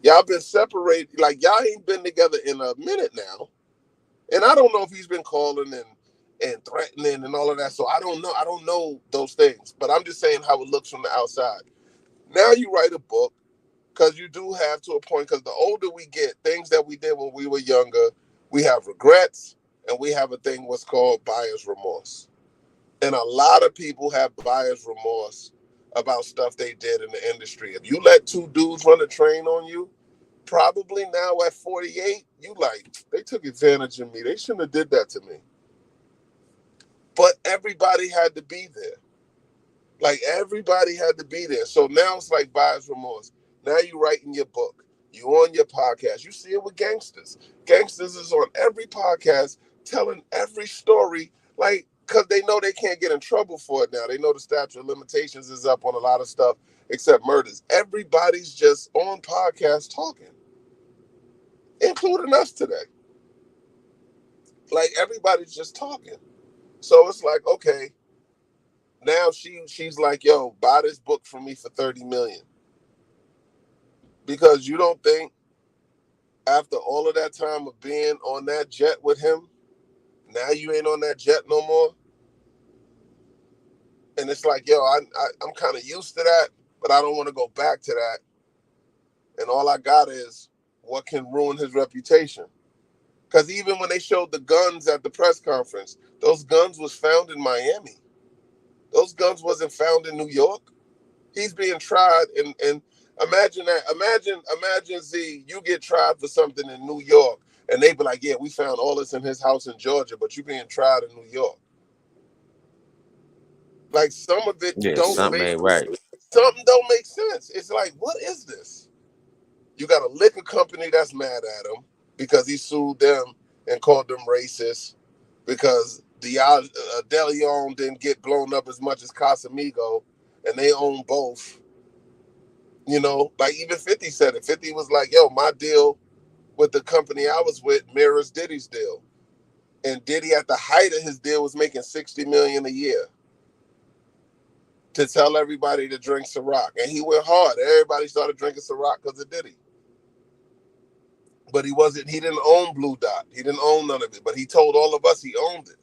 Y'all been separated. Like, y'all ain't been together in a minute now. And I don't know if he's been calling and threatening and all of that. So I don't know. I don't know those things. But I'm just saying how it looks from the outside. Now you write a book because you do have to a point, because the older we get, things that we did when we were younger, we have regrets, and we have a thing what's called buyer's remorse. And a lot of people have buyer's remorse about stuff they did in the industry. If you let two dudes run a train on you, probably now at 48, you like, they took advantage of me. They shouldn't have did that to me. But everybody had to be there. Like, everybody had to be there. So now it's like buyer's remorse. Now you writing your book. You on your podcast. You see it with gangsters. Gangsters is on every podcast telling every story, like, because they know they can't get in trouble for it now. They know the statute of limitations is up on a lot of stuff except murders. Everybody's just on podcasts talking. And including us today. Like everybody's just talking. So it's like, okay, now she's like, yo, buy this book for me for 30 million. Because you don't think after all of that time of being on that jet with him, now you ain't on that jet no more. And it's like, yo, I'm kind of used to that, but I don't want to go back to that. And all I got is what can ruin his reputation. Because even when they showed the guns at the press conference, those guns was found in Miami. Those guns wasn't found in New York. He's being tried, and imagine that. Imagine Z, you get tried for something in New York, and they be like, yeah, we found all this in his house in Georgia, but you being tried in New York. Like some of it Yeah, don't something make ain't right. something don't make sense. It's like, what is this? You got a liquor company that's mad at him because he sued them and called them racist because DeLeon didn't get blown up as much as Casamigo, and they own both. You know, like even 50 said it. 50 was like, yo, my deal with the company I was with mirrors Diddy's deal. And Diddy at the height of his deal was making 60 million a year to tell everybody to drink Ciroc. And he went hard. Everybody started drinking Ciroc because of Diddy. But he didn't own Blue Dot. He didn't own none of it. But he told all of us he owned it.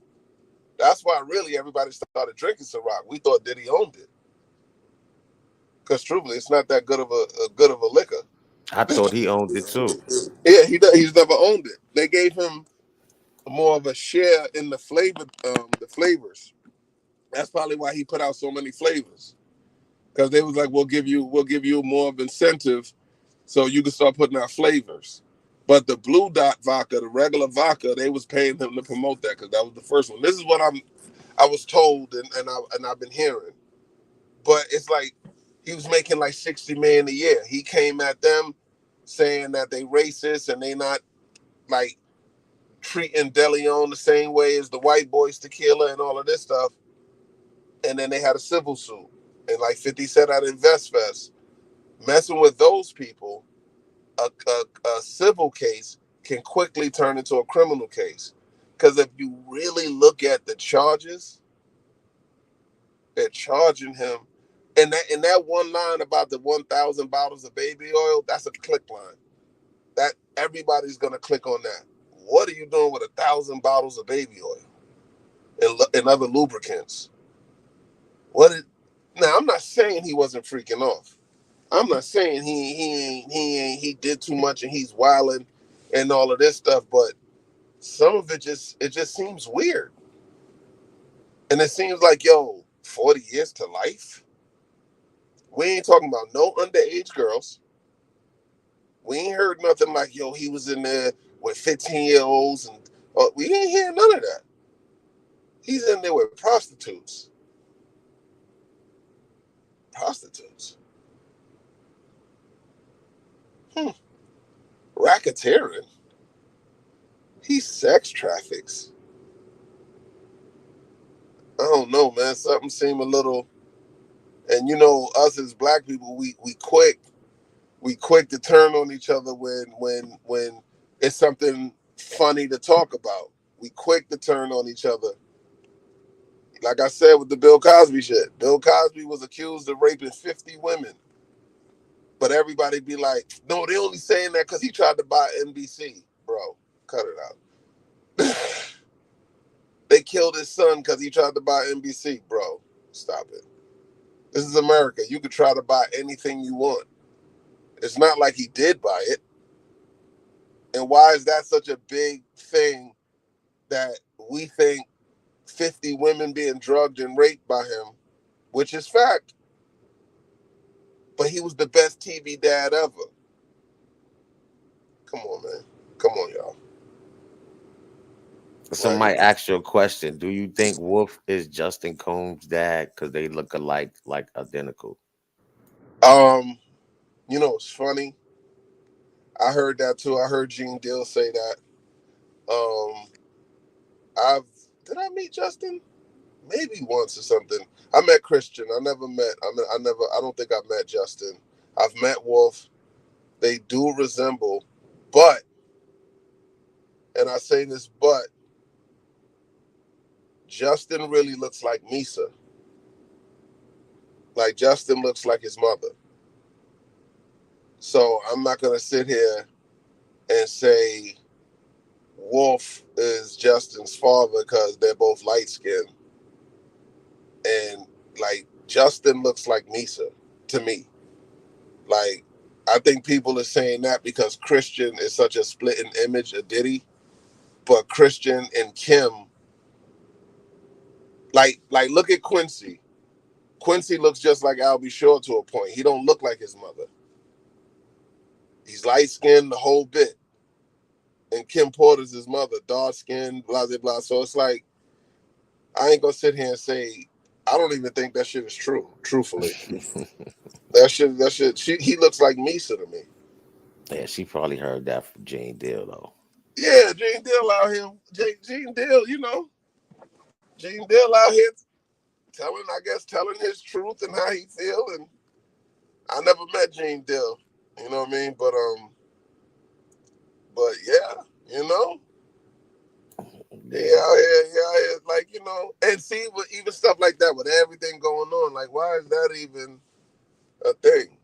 That's why really everybody started drinking Ciroc. We thought Diddy owned it. Because truthfully, it's not that good of a good of a liquor. I thought he owned it too. Yeah, he's never owned it. They gave him more of a share in the flavors. That's probably why he put out so many flavors. Because they was like, we'll give you more of incentive so you can start putting out flavors. But the Blue Dot vodka, the regular vodka, they was paying him to promote that because that was the first one. This is what I was told and I've been hearing. But it's like he was making like 60 million a year. He came at them saying that they racist and they not like treating DeLeon the same way as the white boys tequila and all of this stuff. And then they had a civil suit. And like 50 said at InvestFest, messing with those people, a civil case can quickly turn into a criminal case. Because if you really look at the charges, they're charging him. And that one line about the 1,000 bottles of baby oil, that's a click line. That everybody's gonna click on that. What are you doing with 1,000 bottles of baby oil and other lubricants? What is now? I'm not saying he wasn't freaking off. I'm not saying he did too much and he's wilding and all of this stuff, but some of it just seems weird. And it seems like, yo, 40 years to life. We ain't talking about no underage girls. We ain't heard nothing like, yo, he was in there with 15-year-olds and we ain't hear none of that. He's in there with prostitutes. Prostitutes. Hmm. Racketeering. He sex traffics. I don't know, man. Something seemed a little. And you know, us as black people, we quick to turn on each other when it's something funny to talk about. We quick to turn on each other. Like I said with the Bill Cosby shit. Bill Cosby was accused of raping 50 women. But everybody be like, no, they only saying that because he tried to buy NBC. Bro, cut it out. They killed his son because he tried to buy NBC. Bro, stop it. This is America. You could try to buy anything you want. It's not like he did buy it. And why is that such a big thing that we think 50 women being drugged and raped by him, which is fact, but he was the best TV dad ever. Come on, man. Come on, y'all. Somebody Like, asked you a question. Do you think Wolf is Justin Combs' dad? Because they look alike, like identical. um, it's funny. I heard that too. I heard Gene Deal say that. Um, I've did I meet Justin? Maybe once or something. I met Christian. I never met. I don't think I've met Justin. I've met Wolf. They do resemble, but and I say this, but Justin really looks like Misa. Like Justin looks like his mother. So I'm not gonna sit here and say Wolf is Justin's father because they're both light skinned. And like Justin looks like Misa to me. Like I think people are saying that because Christian is such a splitting image of Diddy, but Christian and Kim, like look at Quincy. Quincy looks just like Albie Shore to a point. He don't look like his mother. He's light skinned the whole bit. And Kim Porter's his mother, dark skinned, blah blah blah. So it's like I ain't gonna sit here and say I don't even think that shit is true. Truthfully, that shit. He looks like Misa to me. Yeah, she probably heard that from Jane Deal though. Yeah, Gene Deal out here. Gene Deal, Gene Deal out here telling his truth and how he feel. And I never met Gene Deal, you know what I mean? But yeah, Yeah. he out here, like and see, with even stuff like that, with everything going on, like why is that even a thing?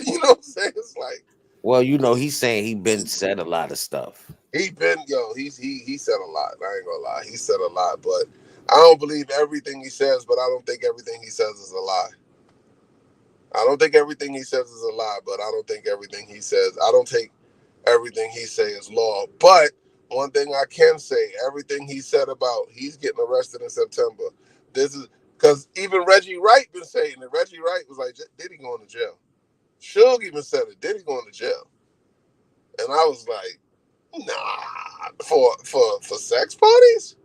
You know what I'm saying? It's like Well, he's saying he been said a lot of stuff. he been he said a lot. I ain't gonna lie, he said a lot, but I don't believe everything he says. But I don't think everything he says is a lie. I don't think everything he says is a lie, but I don't think everything he says. I don't take everything he say is law. But one thing I can say, everything he said about he's getting arrested in September. This is because even Reggie Wright been saying it. Reggie Wright was like, Diddy going to jail. Suge even said it. Diddy going to jail. And I was like, nah, for sex parties?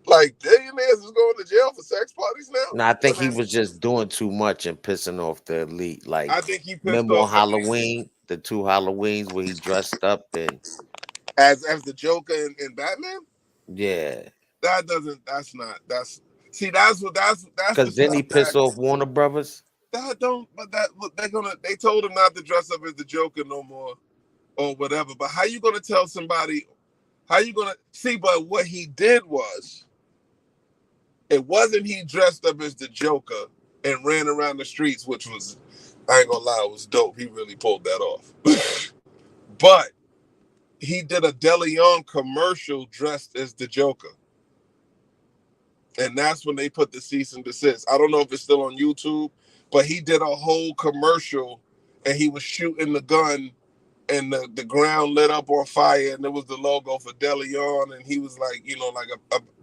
Like billionaires is going to jail for sex parties now? No, I think But he that's, was just doing too much and pissing off the elite. Like, I think he pissed remember on off at least Halloween, the two Halloweens where he dressed up and as the Joker in Batman. yeah, That doesn't. That's not. That's see. That's the because then he stuff pissed off Warner Brothers. that don't. But that look, they told him not to dress up as the Joker no more or whatever. But how you gonna tell somebody? How you gonna see? But what he did was, it wasn't he dressed up as the Joker and ran around the streets, which was, I ain't gonna lie, it was dope. He really pulled that off. But he did a DeLeon commercial dressed as the Joker. And that's when they put the cease and desist. I don't know if it's still on YouTube, but he did a whole commercial and he was shooting the gun and the ground lit up on fire and there was the logo for DeLeon and he was like,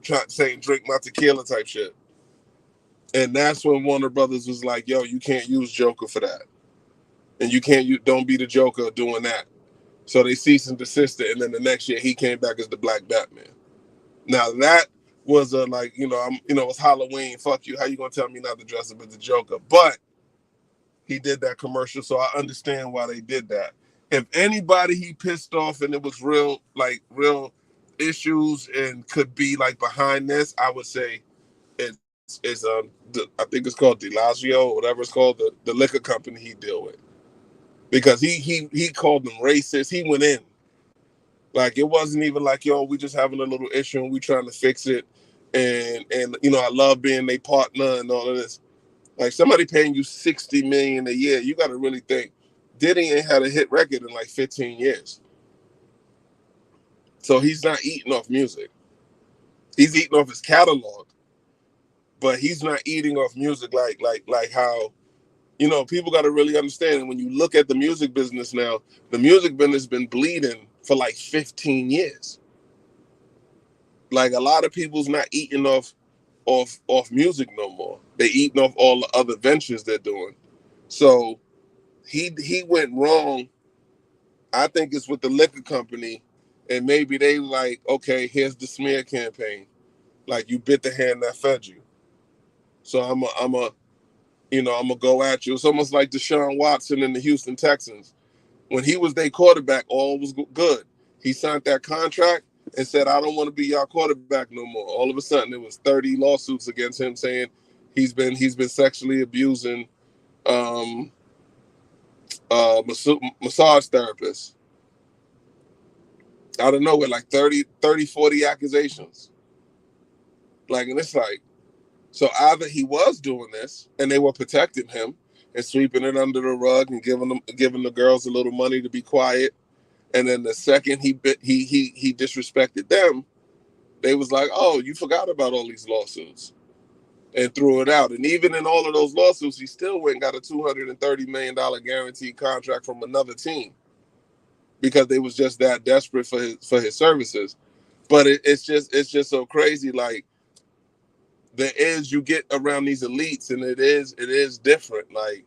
like saying drink my tequila type shit. And that's when Warner Brothers was like, yo, you can't use Joker for that. And don't be the Joker doing that. So they cease and desisted. And then the next year he came back as the Black Batman. Now that was a like, it's Halloween. Fuck you. How you gonna tell me not to dress up as the Joker? But he did that commercial, so I understand why they did that. If anybody he pissed off and it was real issues and could be like behind this, I would say I think it's called DeLazio or whatever it's called, the liquor company he deal with. Because he called them racist. He went in. Like it wasn't even like, yo, we just having a little issue and we trying to fix it. And I love being their partner and all of this. Like somebody paying you $60 million a year, you got to really think. Diddy ain't had a hit record in like 15 years, so he's not eating off music. He's eating off his catalog, but he's not eating off music like how people got to really understand. And when you look at the music business now, the music business has been bleeding for like 15 years. Like a lot of people's not eating off music no more. They eating off all the other ventures they're doing. So he went wrong. I think it's with the liquor company, and maybe they like, okay, here's the smear campaign. Like you bit the hand that fed you. So I'm gonna go at you. It's almost like Deshaun Watson and the Houston Texans. When he was their quarterback, all was good. He signed that contract and said, I don't want to be your quarterback no more. All of a sudden, there was 30 lawsuits against him saying he's been sexually abusing um, massage therapists. out of nowhere, like 40 accusations. Like, and it's like, so either he was doing this and they were protecting him and sweeping it under the rug and giving the girls a little money to be quiet, and then the second he disrespected them, they was like, oh, you forgot about all these lawsuits and threw it out. And even in all of those lawsuits, he still went and got a $230 million guaranteed contract from another team because they was just that desperate for his services. But it's just so crazy. Like, there is, you get around these elites, and it is different. Like,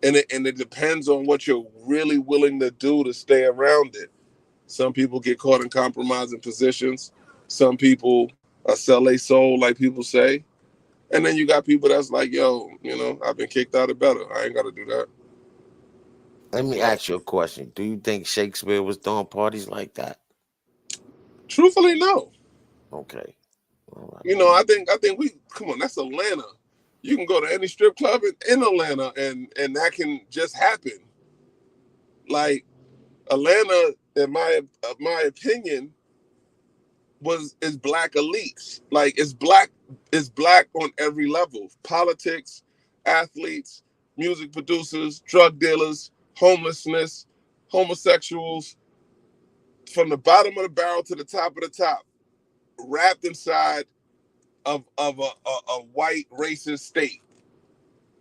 and it depends on what you're really willing to do to stay around it. Some people get caught in compromising positions. Some people sell their soul, like people say. And then you got people that's like, yo, I've been kicked out of better. I ain't got to do that. Let me But ask you a question. Do you think Shakespeare was throwing parties like that? truthfully, no. Okay. Well, I I mean, think we come on. That's Atlanta. You can go to any strip club in Atlanta, and that can just happen. Like, Atlanta, in my opinion, is black elites. Like, it's black on every level. Politics, athletes, music producers, drug dealers, homelessness, homosexuals, from the bottom of the barrel to the top of the top, wrapped inside of a white racist state.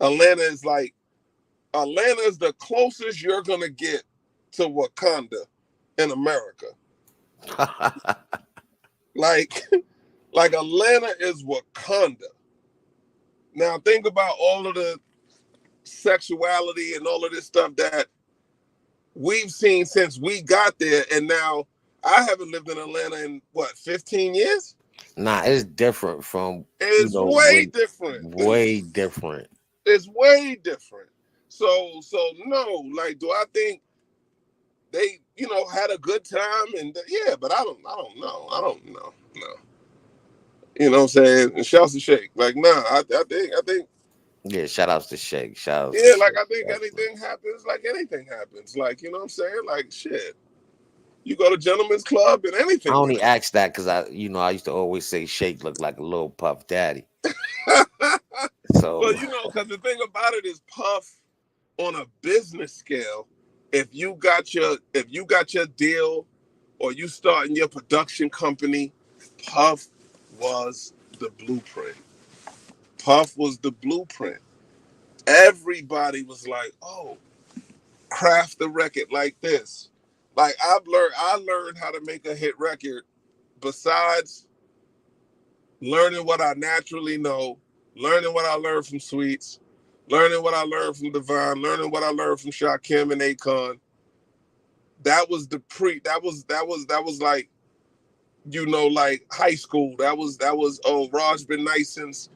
Atlanta is like Atlanta is the closest you're gonna get to Wakanda in America. Like, like Atlanta is Wakanda. Now think about all of the sexuality and all of this stuff that we've seen since we got there, and now I haven't lived in Atlanta in what, 15 years? nah, it's different from It's way when different. way different. It's way different. So no, like, do I think they had a good time? And yeah, but I don't know. I don't know. No. You know what I'm saying? And shouts to Shake. Like, nah, I think Yeah, shout outs to Shake. Shout outs to yeah, like, Shake. I think Definitely. anything happens, like anything happens. Like, you know what I'm saying? Like, shit. You go to gentlemen's club and I anything can only asked that because I used to always say Shake looked like a little Puff Daddy. happen. So Well, because the thing about it is, Puff, on a business scale, if you got your deal, or you starting your production company, Puff was the blueprint. Puff was the blueprint. Everybody was like, "Oh, craft the record like this." Like, I learned how to make a hit record besides learning what I naturally know, learning what I learned from Sweets, learning what I learned from Divine, learning what I learned from Shakim and Akon. That was the pre. That was like, like high school. That was, oh, Raj been nice since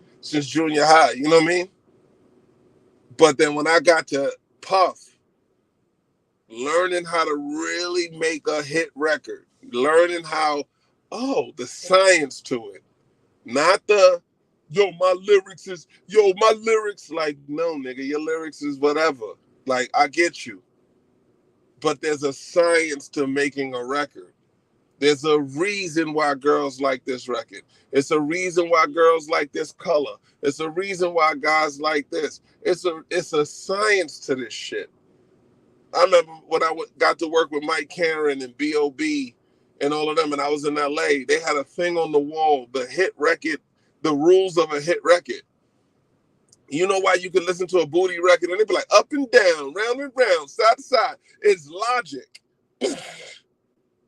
junior high. You know what I mean? But then when I got to Puff, learning how to really make a hit record, learning how, oh, the science to it, not the, my lyrics. Like, no, nigga, your lyrics is whatever. Like, I get you, but there's a science to making a record. There's a reason why girls like this record. It's a reason why girls like this color. It's a reason why guys like this. It's a science to this shit. I remember when I got to work with Mike Karen and B.O.B. and all of them, and I was in L.A., they had a thing on the wall, the hit record, the rules of a hit record. You know why you can listen to a booty record and they be like, up and down, round and round, side to side? It's logic.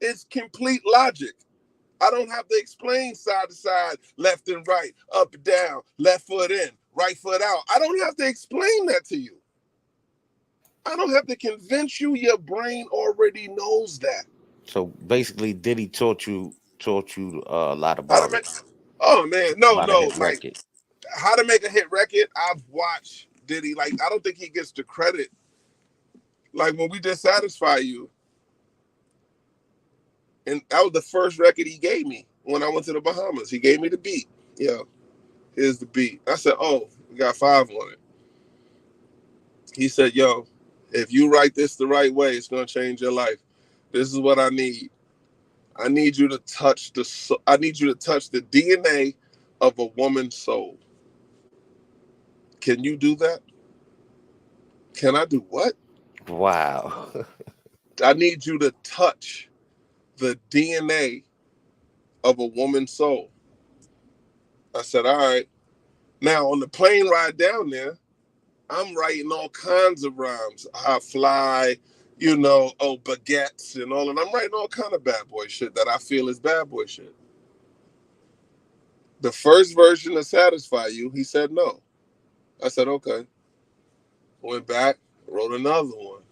It's complete logic. I don't have to explain side to side, left and right, up and down, left foot in, right foot out. I don't have to explain that to you. I don't have to convince you. Your brain already knows that. so basically Diddy taught you a lot How to about make? Oh man, no, about a no. hit Like, record. how to make a hit record. I've watched Diddy. Like, I don't think he gets the credit. Like, when we dissatisfy you, and that was the first record he gave me when I went to the Bahamas. He gave me the beat. Yeah, here's the beat. I said, oh, we got five on it. He said, yo, if you write this the right way, it's gonna change your life. This is what I need. I need you to touch I need you to touch the DNA of a woman's soul. Can you do that? Can I do what? Wow. I need you to touch the DNA of a woman's soul. I said, all right. Now on the plane ride down there, I'm writing all kinds of rhymes. I fly, oh, baguettes and all, and I'm writing all kind of bad boy shit that I feel is bad boy shit. The first version to satisfy you, he said no. I said, okay. Went back, wrote another one.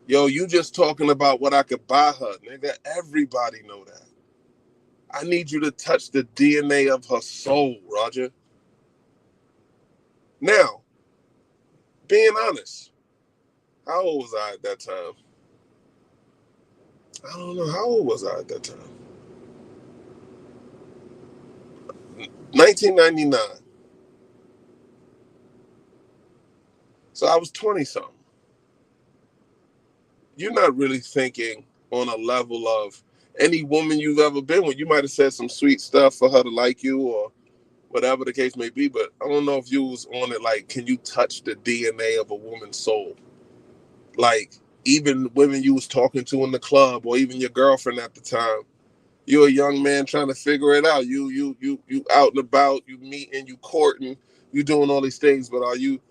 Yo, you just talking about what I could buy her, nigga. Everybody know that. I need you to touch the DNA of her soul, Roger. Now, being honest, how old was I at that time? I don't know. How old was I at that time? 1999. So I was 20 something. You're not really thinking on a level of any woman you've ever been with. You might have said some sweet stuff for her to like you or whatever the case may be, but I don't know if you was on it like, can you touch the DNA of a woman's soul? Like, even women you was talking to in the club or even your girlfriend at the time. You're a young man trying to figure it out. You out and about, you meeting, you courting, you doing all these things, but are you,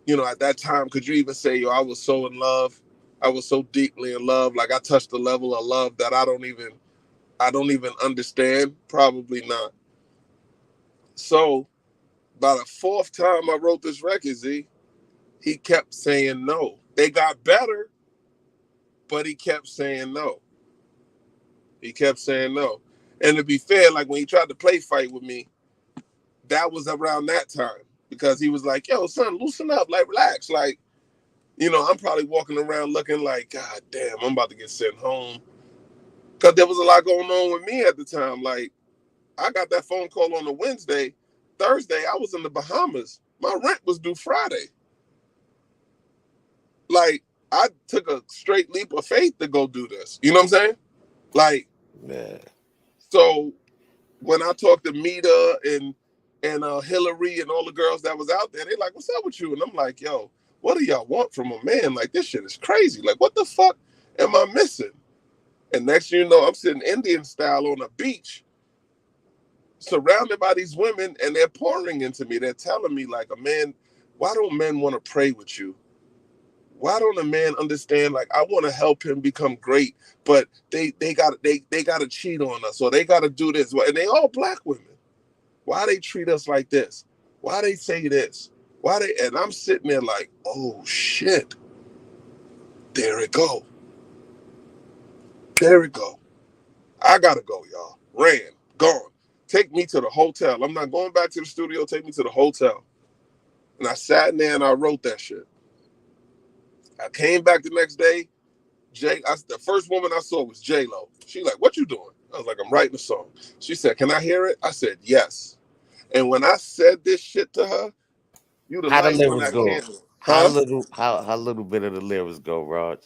at that time, could you even say, yo, I was so in love, I was so deeply in love, like I touched a level of love that I don't even understand? Probably not. So by the fourth time I wrote this record, Z, he kept saying no. They got better, but he kept saying no. He kept saying no. And to be fair, like when he tried to play fight with me, that was around that time because he was like, yo, son, loosen up, like relax. Like, I'm probably walking around looking like, God damn, I'm about to get sent home. Because there was a lot going on with me at the time. Like, I got that phone call on a Wednesday. Thursday, I was in the Bahamas. My rent was due Friday. Like, I took a straight leap of faith to go do this. You know what I'm saying? Like, Man. so when I talked to Mita and Hillary and all the girls that was out there, they like, what's up with you? And I'm like, yo, what do y'all want from a man? Like, this shit is crazy. Like, what the fuck am I missing? And next thing you know, I'm sitting Indian style on a beach, surrounded by these women, and they're pouring into me. They're telling me, like, a man, why don't men want to pray with you? Why don't a man understand? Like, I want to help him become great, but they gotta cheat on us, or they gotta do this. And they all black women. Why they treat us like this? Why they say this? And I'm sitting there like, oh shit. There it go. There it go. I gotta go, y'all. Ran, gone. Take me to the hotel. I'm not going back to the studio. Take me to the hotel. And I sat in there and I wrote that shit. I came back the next day. The first woman I saw was J-Lo. She like, what you doing? I was like, I'm writing a song. She said, can I hear it? I said, yes. And when I said this shit to her, you the How the light when lyrics I go? can't, huh? How little bit of the lyrics go, Raj?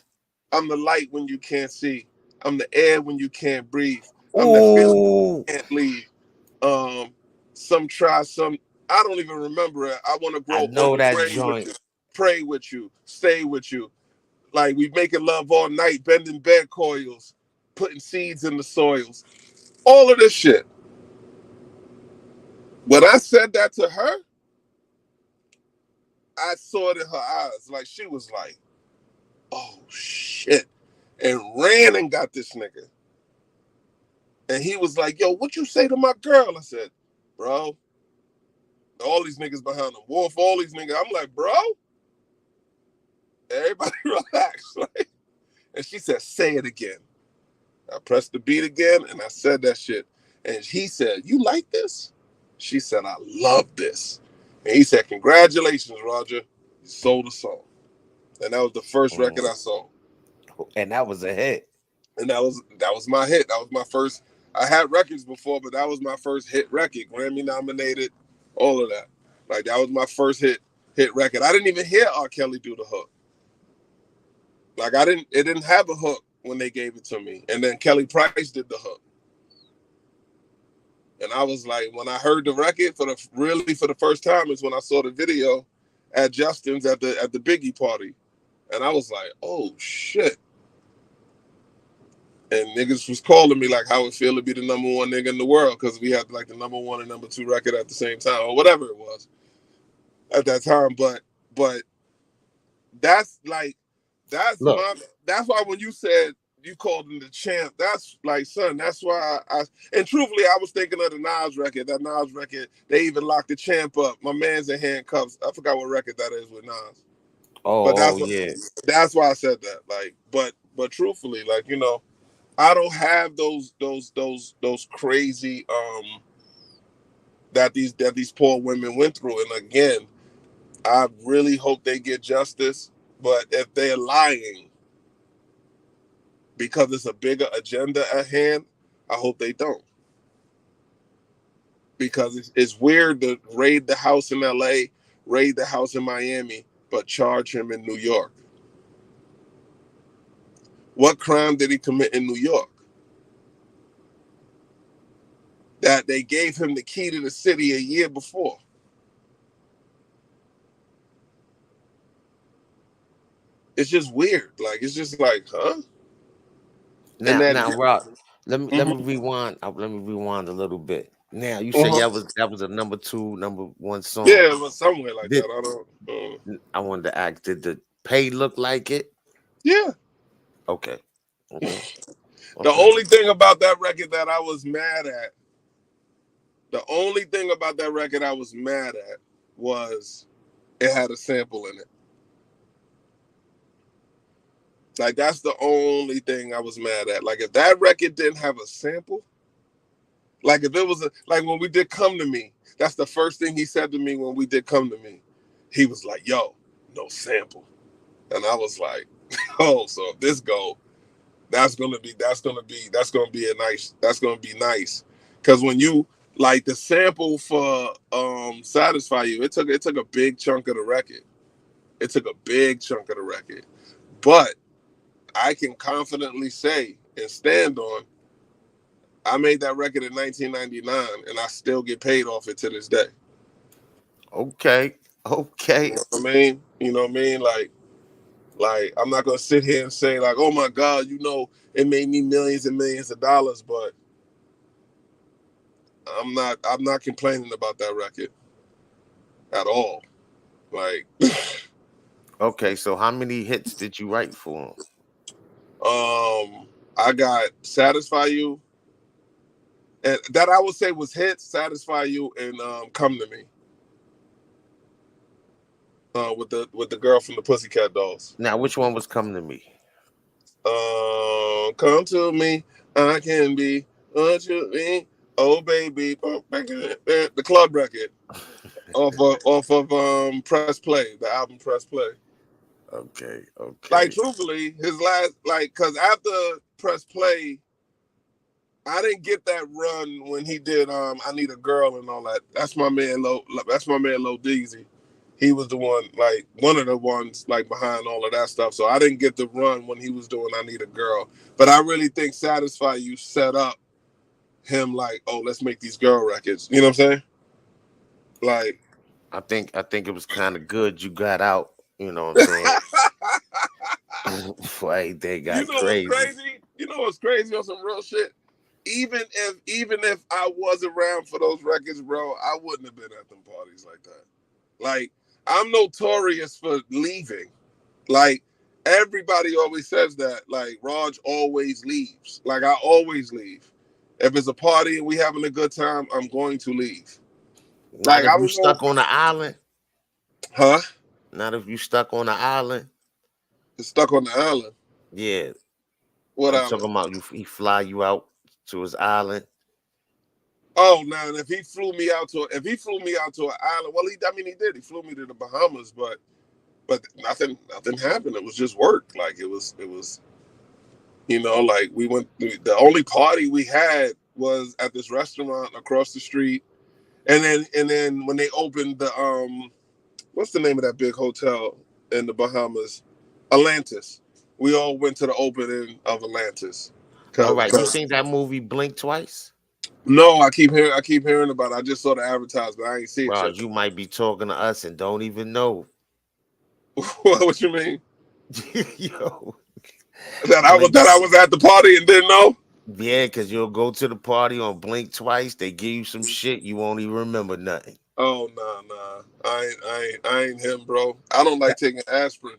I'm the light when you can't see. I'm the air when you can't breathe. I'm the feeling Ooh, you can't leave. Um, some try, some I don't even remember it. I want to I grow know old, that praying with joint. you, pray with you, stay with you. Like we making love all night, bending bed coils, putting seeds in the soils. All of this shit. When I said that to her, I saw it in her eyes. Like she was like, oh shit. And ran and got this nigga. And he was like, yo, what you say to my girl? I said, bro, all these niggas behind the wolf, all these niggas. I'm like, bro, everybody relax. And she said, say it again. I pressed the beat again and I said that shit. And he said, you like this? She said, I love this. And he said, congratulations, Roger. You sold a song. And that was the first record Mm. I sold. And that was a hit. And that was my hit. That was my first. I had records before, but that was my first hit record, Grammy nominated, all of that. Like that was my first hit record. I didn't even hear R. Kelly do the hook. Like I didn't. It didn't have a hook when they gave it to me, and then Kelly Price did the hook. And I was like, when I heard the record for the first time is when I saw the video at Justin's at the Biggie party, and I was like, oh shit. And niggas was calling me like how it feel to be the number one nigga in the world because we had like the number one and number two record at the same time or whatever it was at that time. But that's like Look, that's why when you said you called him the champ, that's like son, that's why I and truthfully I was thinking of the Nas record. That Nas record, they even locked the champ up. My man's in handcuffs. I forgot what record that is with Nas. But oh yeah. that's why I said that. Like, but truthfully, like, I don't have those crazy that these poor women went through. And again, I really hope they get justice. But if they're lying because it's a bigger agenda at hand, I hope they don't. Because it's weird to raid the house in LA, raid the house in Miami, but charge him in New York. What crime did he commit in New York? That they gave him the key to the city a year before. It's just weird. Like, it's just like, huh? And Now, Rock. Let me Mhm. rewind. Let me rewind a little bit. Now, you say Uh-huh. that was a number two, number one song. Yeah, it was somewhere like that. Did I don't. I wanted to ask? Did the pay look like it? Yeah. Okay, okay, The okay. only thing about that record that I was mad at, the only thing about that record I was mad at was it had a sample in it. Like, that's the only thing I was mad at. Like, if that record didn't have a sample, like if it was like when we did Come to Me, that's the first thing he said to me when we did Come to Me. He was like, "Yo, no sample," and I was like, "Oh, so if this go, that's gonna be a nice, that's gonna be nice." Because when you like the sample for Satisfy You, it took a big chunk of the record. It took a big chunk of the record, but I can confidently say and stand on I made that record in 1999, and I still get paid off it to this day. Okay, You okay. know what I mean? You know what I mean? Like I'm not gonna sit here and say like, oh my God, it made me millions and millions of dollars, but I'm not complaining about that record at all. Like, Okay, so how many hits did you write for him? I got Satisfy You, and that I would say was hits, Satisfy You, and Come to Me. With the girl from the Pussycat Dolls. Now, which one was coming to me? Come to me, I can be what you mean. Oh baby, the club record off of Press Play, the album Press Play. Okay, Like okay. truthfully, his last cause after Press Play, I didn't get that run when he did I Need a Girl and all that. That's my man Low Deezy. He was the one, like one of the ones like behind all of that stuff. So I didn't get the run when he was doing I Need a Girl. But I really think Satisfy You set up him like, oh, let's make these girl records. You know what I'm saying? Like I think it was kind of good you got out. You know what I'm saying? Before everything you got know what's crazy. crazy? You know what's crazy on some real shit? Even if I was around for those records, bro, I wouldn't have been at them parties like that. Like, I'm notorious for leaving. Like, everybody always says that. Like, Raj always leaves. Like, I always leave. If it's a party and we having a good time, I'm going to leave. Not Like, if I you don't know, stuck on the island. huh? Not if you stuck on the island. It's stuck on the island. Yeah, What I'm island? talking about you. He fly you out to his island. Oh, now if he flew me out to an island, well, he did. He flew me to the Bahamas, but nothing happened. It was just work. Like it was like we went. The only party we had was at this restaurant across the street, and then when they opened the what's the name of that big hotel in the Bahamas? Atlantis. We all went to the opening of Atlantis. All right, you Cause seen that movie Blink Twice? no, I keep hearing about it. I just saw the advertisement. I ain't see it Bro, yet. you might be talking to us and don't even know. What you mean? Yo, That Blink. I was at the party and didn't know? Yeah, because you'll go to the party on Blink Twice. They give you some shit. You won't even remember nothing. Oh nah. I ain't him, bro. I don't like taking aspirin.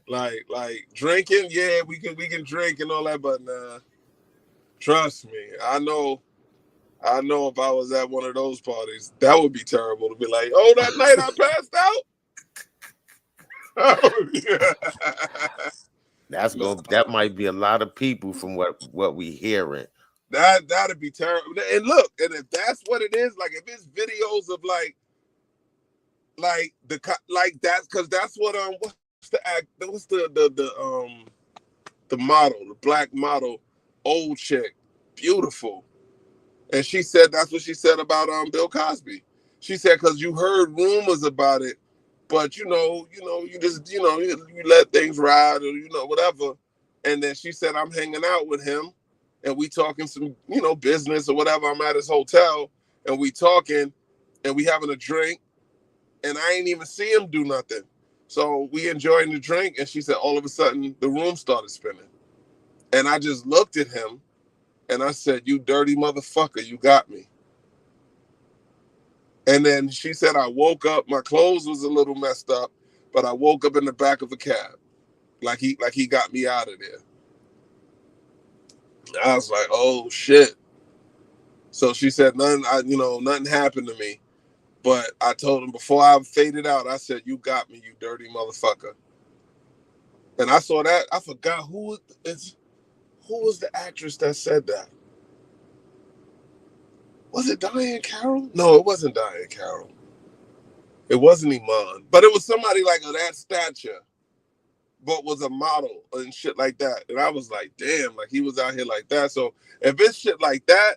Like drinking, yeah, we can drink and all that, but nah. Trust me, I know if I was at one of those parties, that would be terrible to be like, oh, that night I passed out. No, That might be a lot of people from what we hearing. that'd be terrible. And look, and if that's what it is, like if it's videos of like like that's because that's what what's the act what's the model, the black model, old chick, beautiful. And she said that's what she said about Bill Cosby. She said because you heard rumors about it, but you just you let things ride or whatever. And then she said I'm hanging out with him, and we talking some business or whatever. I'm at his hotel, and we talking, and we having a drink, and I ain't even see him do nothing. So we enjoying the drink, and she said all of a sudden the room started spinning, and I just looked at him, and I said, "You dirty motherfucker, you got me." And then she said, I woke up, my clothes was a little messed up, but I woke up in the back of a cab. Like he got me out of there. I was like, oh shit. So she said nothing happened to me. But I told him before I faded out, I said, you got me, you dirty motherfucker. And I saw that, I forgot who was the actress that said that? Was it Diane Carroll? No, it wasn't Diane Carroll. It wasn't Iman. But it was somebody like of that stature, but was a model and shit like that. And I was like, damn, like he was out here like that. So if it's shit like that,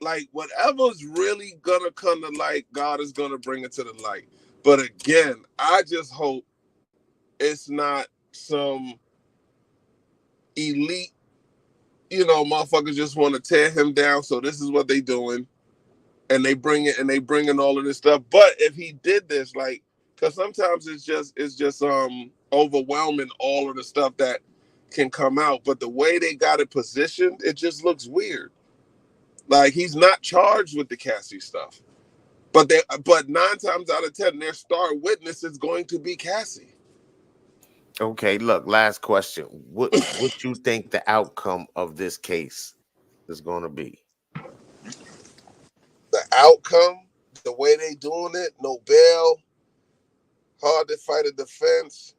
like whatever's really gonna come to light, God is gonna bring it to the light. But again, I just hope it's not some elite, motherfuckers just want to tear him down. So this is what they doing, and they bring it and they bringing all of this stuff. But if he did this, like, because sometimes it's just overwhelming all of the stuff that can come out. But the way they got it positioned, it just looks weird. Like he's not charged with the Cassie stuff, but 9 times out of 10, their star witness is going to be Cassie. Okay, look, last question. What you think the outcome of this case is going to be? The outcome, the way they doing it, no bail, hard to fight a defense.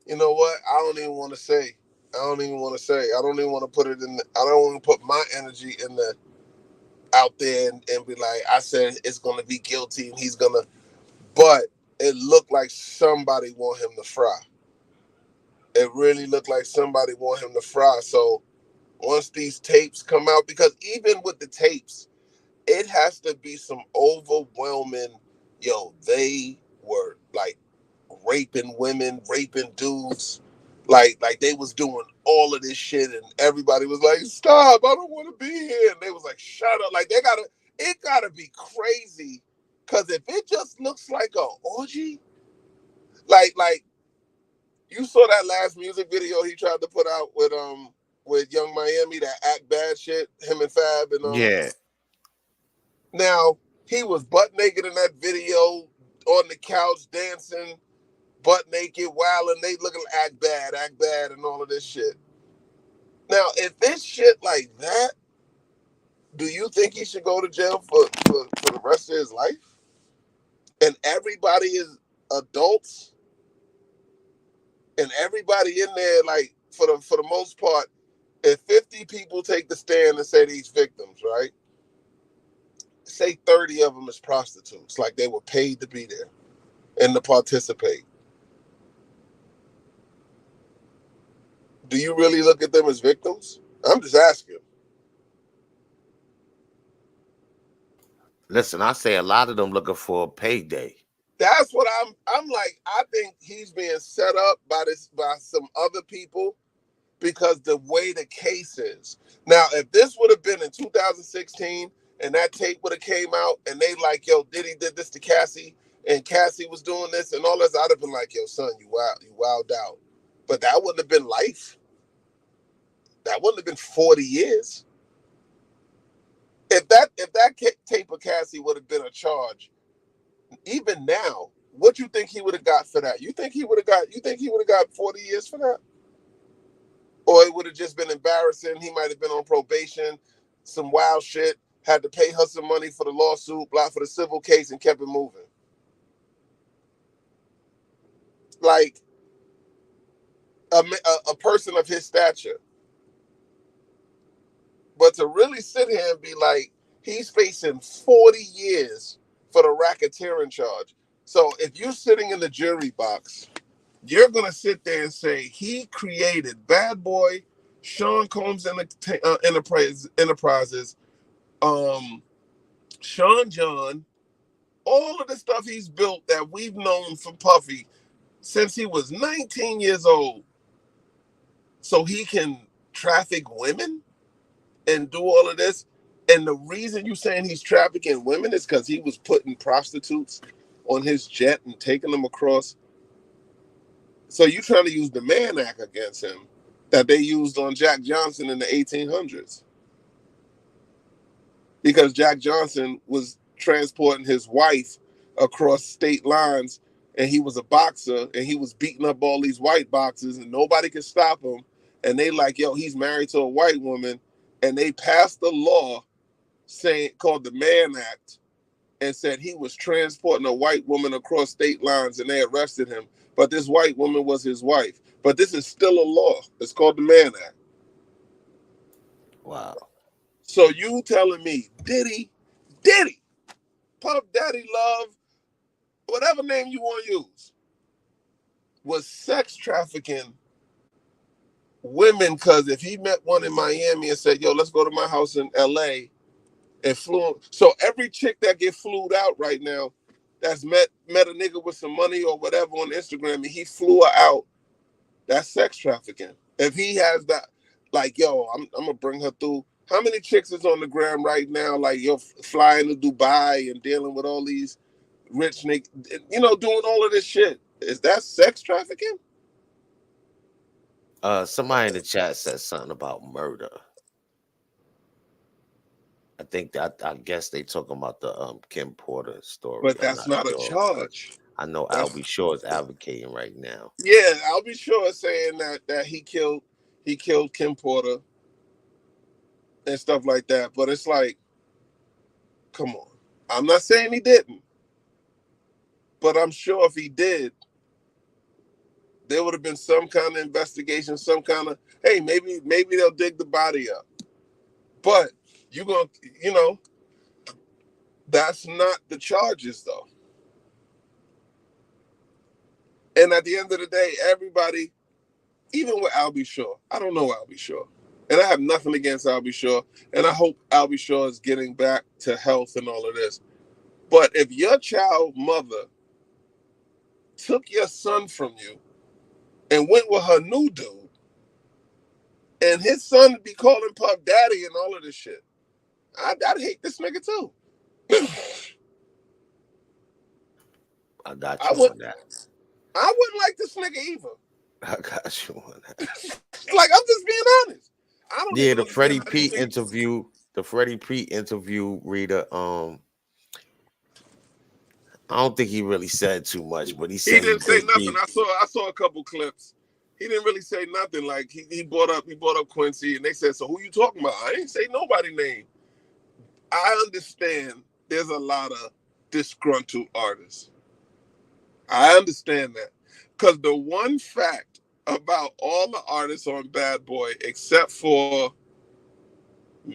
You know what? I don't even want to say. I don't even want to say. I don't even want to put it in. I don't want to put my energy in the out there and be like, I said it's gonna be guilty and he's gonna. But it looked like somebody want him to fry. It really looked like somebody want him to fry. So once these tapes come out, because even with the tapes, it has to be some overwhelming. Yo, they were like raping women, raping dudes. Like they was doing all of this shit, and everybody was like, "Stop! I don't want to be here." And they was like, "Shut up!" Like it gotta be crazy, because if it just looks like a orgy, like you saw that last music video he tried to put out with Young Miami, that act bad shit, him and Fab and Yeah. now he was butt naked in that video on the couch dancing butt naked, wild, and they looking act bad, and all of this shit. Now, if it's shit like that, do you think he should go to jail for the rest of his life? And everybody is adults, and everybody in there, like for the most part, if 50 people take the stand and say these victims, right? Say 30 of them is prostitutes, like they were paid to be there and to participate. Do you really look at them as victims? I'm just asking. Listen, I say a lot of them looking for a payday. That's what I'm like. I think he's being set up by some other people because the way the case is. Now, if this would have been in 2016 and that tape would have came out and they like, yo, Diddy did this to Cassie and Cassie was doing this and all this, I'd have been like, yo, son, you wilded out. But that wouldn't have been life. That wouldn't have been 40 years. If that tape of Cassie would have been a charge, even now, what you think he would have got for that? You think he would have got 40 years for that? Or it would have just been embarrassing. He might have been on probation, some wild shit, had to pay her some money for the lawsuit, blah, for the civil case, and kept it moving. Like a person of his stature. But to really sit here and be like, he's facing 40 years for the racketeering charge. So if you're sitting in the jury box, you're going to sit there and say, he created Bad Boy, Sean Combs Enterprises, Sean John, all of the stuff he's built that we've known from Puffy since he was 19 years old, so he can traffic women and do all of this. And the reason you saying he's trafficking women is because he was putting prostitutes on his jet and taking them across. So you trying to use the Mann Act against him that they used on Jack Johnson in the 1800s. Because Jack Johnson was transporting his wife across state lines and he was a boxer and he was beating up all these white boxers and nobody could stop him. And they like, yo, he's married to a white woman. And they passed a law called the Mann Act and said he was transporting a white woman across state lines and they arrested him. But this white woman was his wife. But this is still a law. It's called the Mann Act. Wow. So you telling me Diddy, Puff Daddy Love, whatever name you want to use, was sex trafficking women because if he met one in Miami and said, yo, let's go to my house in LA and flew. So every chick that get flued out right now that's met a nigga with some money or whatever on Instagram and he flew her out, that's sex trafficking. If he has that, like, yo, I'm gonna bring her through. How many chicks is on the gram right now, like, yo, flying to Dubai and dealing with all these rich niggas, doing all of this shit? Is that sex trafficking? Somebody in the chat said something about murder. I think that I guess they talking about the Kim Porter story. But I'm that's not not a sure. charge. I know That's Albie Shore is advocating right now. Yeah, I'll be sure saying that he killed Kim Porter and stuff like that. But it's like, come on. I'm not saying he didn't, but I'm sure if he did, there would have been some kind of investigation, some kind of, hey, maybe they'll dig the body up. But you're gonna, that's not the charges though. And at the end of the day, everybody, even with Albie Shore, I don't know Albie Shore. And I have nothing against Albie Shore. And I hope Albie Shore is getting back to health and all of this. But if your child mother took your son from you and went with her new dude, and his son be calling Puff Daddy and all of this shit, I'd hate this nigga too. I got I you would on that. I wouldn't like this nigga either. I got you on that. Like, I'm just being honest. I don't Yeah, even the understand Freddie how you P think. interview, Rita. I don't think he really said too much, but he He said he didn't say did nothing. keep. I saw a couple clips. He didn't really say nothing. Like he brought up Quincy, and they said, "So who you talking about?" I didn't say nobody name. I understand. There's a lot of disgruntled artists. I understand that because the one fact about all the artists on Bad Boy, except for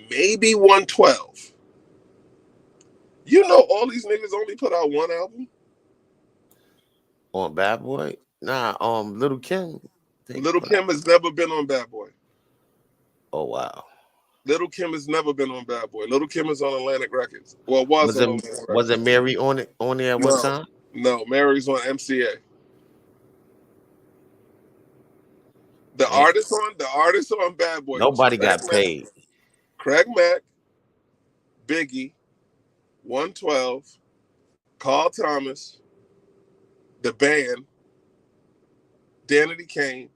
maybe 112, all these niggas only put out one album. On Bad Boy. Nah, Little Kim. I think Little put out. Kim has never been on Bad Boy. Oh wow. Little Kim has never been on Bad Boy. Little Kim is on Atlantic Records. Well, was Was on it Atlantic was it Records. Mary on there at what No, time? No, Mary's on MCA. The Damn. artist on Bad Boy was Nobody got paid. Craig Mack, Biggie, 112, Carl Thomas, the band, Danity Kane,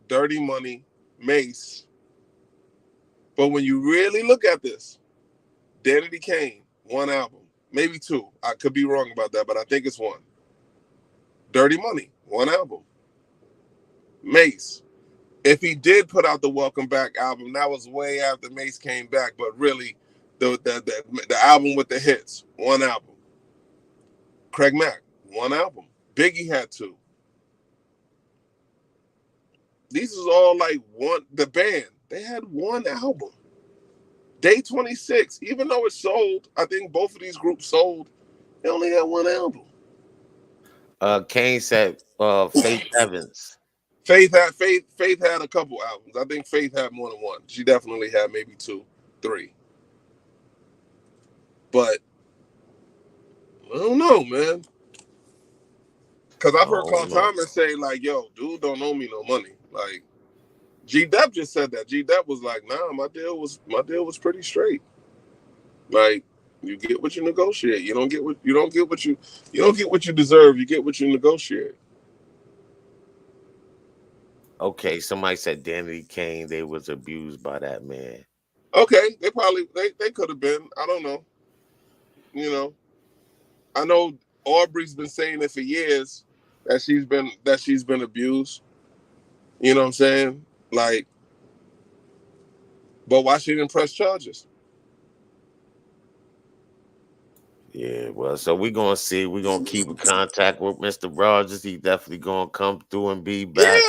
Dirty Money, Mace. But when you really look at this, Danity Kane, one album, maybe two. I could be wrong about that, but I think it's one. Dirty Money, one album. Mace. If he did put out the Welcome Back album, that was way after Mace came back. But really, the album with the hits, one album. Craig Mack, one album. Biggie had two. These is all like one. The band, they had one album. Day 26, even though it sold, I think both of these groups sold. They only had one album. Kane said Faith Evans. Faith had a couple albums. I think Faith had more than one. She definitely had maybe two, three. But I don't know, man. Cause I've heard Oh Carl no. Thomas say like, "Yo, dude, don't owe me no money." Like G Dep just said that. G Dep was like, "Nah, my deal was pretty straight. Like you get what you negotiate. You don't get what you deserve. You get what you negotiate." Okay, somebody said Danny Kane, they was abused by that man. Okay, they could have been. I don't know. You know, I know Aubrey's been saying it for years that she's been abused. You know what I'm saying? Like, but why she didn't press charges? Yeah, well, so we're gonna see. We're gonna keep in contact with Mr. Rogers. He definitely gonna come through and be Yeah, back.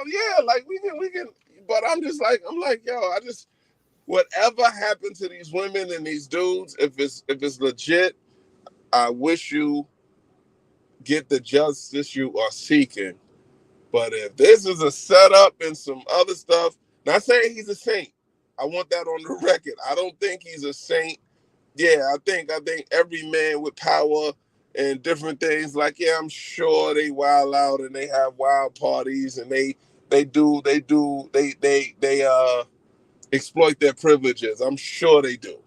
yeah, like we can. But I'm like, yo, I just whatever happened to these women and these dudes, if it's legit, I wish you get the justice you are seeking. But if this is a setup and some other stuff, not saying he's a saint. I want that on the record. I don't think he's a saint. Yeah, I think every man with power and different things, like, yeah, I'm sure they wild out and they have wild parties and they exploit their privileges. I'm sure they do.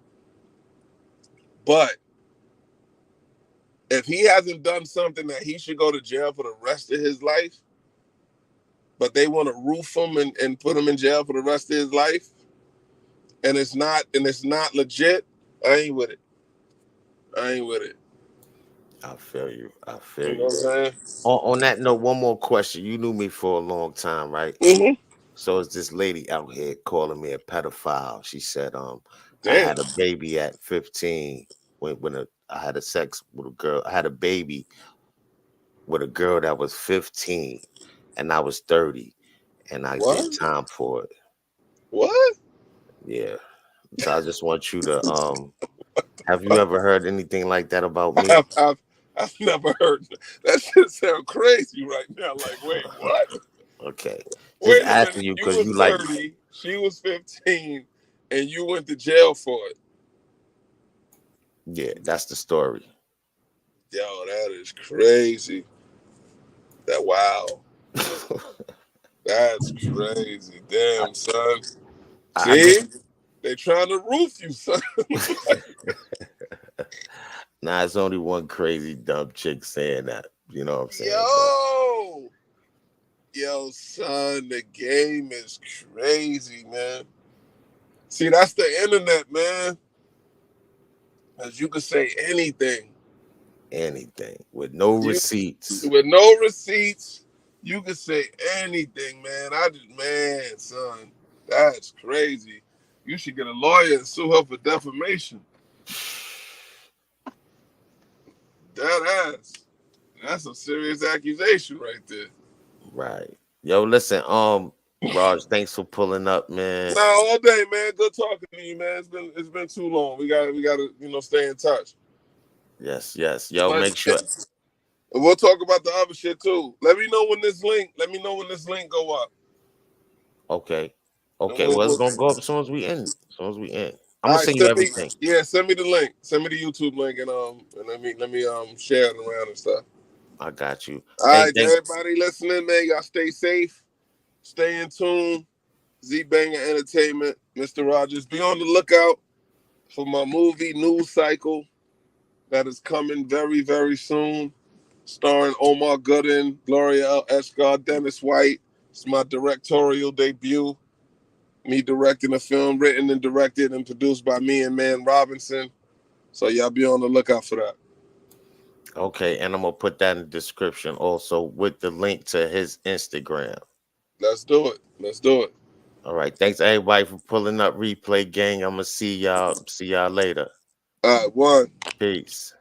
But if he hasn't done something that he should go to jail for the rest of his life, but they want to roof him and put him in jail for the rest of his life, and it's not legit, I ain't with it. I ain't with it. I feel you. I feel You know you. what I'm On that note, one more question. You knew me for a long time, right? saying? So is this lady out here calling me a pedophile? She said, I Damn. had a baby at 15 I had a sex with a girl. I had a baby with a girl that was 15 and I was 30 and I What? did time for it. What? Yeah. So I just want you to have you ever heard anything like that about me? I've, I've, I've never heard that shit sound crazy right now. Like, wait, what? Okay. Just Wait a asking minute. you You because was you like 30, she was 15, and you went to jail for it. yeah, that's the story. Yo, that is crazy. That wow. That's crazy. I, Damn, son. I See? just They trying to roof you, son. nah, it's only one crazy dumb chick saying that. You know what I'm saying? But Yo. Yo, son, the game is crazy, man. See, that's the internet, man. Because you can say anything. anything with no You receipts. with no receipts, you can say anything, man. Man, son, that's crazy. You should get a lawyer and sue her for defamation. That ass. That's a serious accusation right there. Right. Yo, listen, Raj, thanks for pulling up, man. Nah, all day, man. Good talking to you, man. It's been too long. We gotta stay in touch. Yes, yes. Yo, But make sure. we'll talk about the other shit too. Let me know when this link go up. Okay. And Okay. we'll, Well, it's we'll gonna go up as soon as we end. As soon as we end. I'm All gonna right, send you send me. everything. Yeah, send me the link. Send me the YouTube link, and let me share it around and stuff. I got you. All Hey, right, to thank. everybody listening, man, y'all stay safe, stay in tune. Zbanga Entertainment, Mr. Rogers. Be on the lookout for my movie News Cycle that is coming very, very soon, starring Omar Gooden, Gloria L. Eshkar, Dennis White. It's my directorial debut. Me directing a film written and directed and produced by me and Man Robinson. So y'all be on the lookout for that. Okay, and I'm gonna put that in the description also with the link to his Instagram. Let's do it. Let's do it. All right, thanks everybody for pulling up, replay gang. I'm gonna see y'all. See y'all later. All right, one. Peace.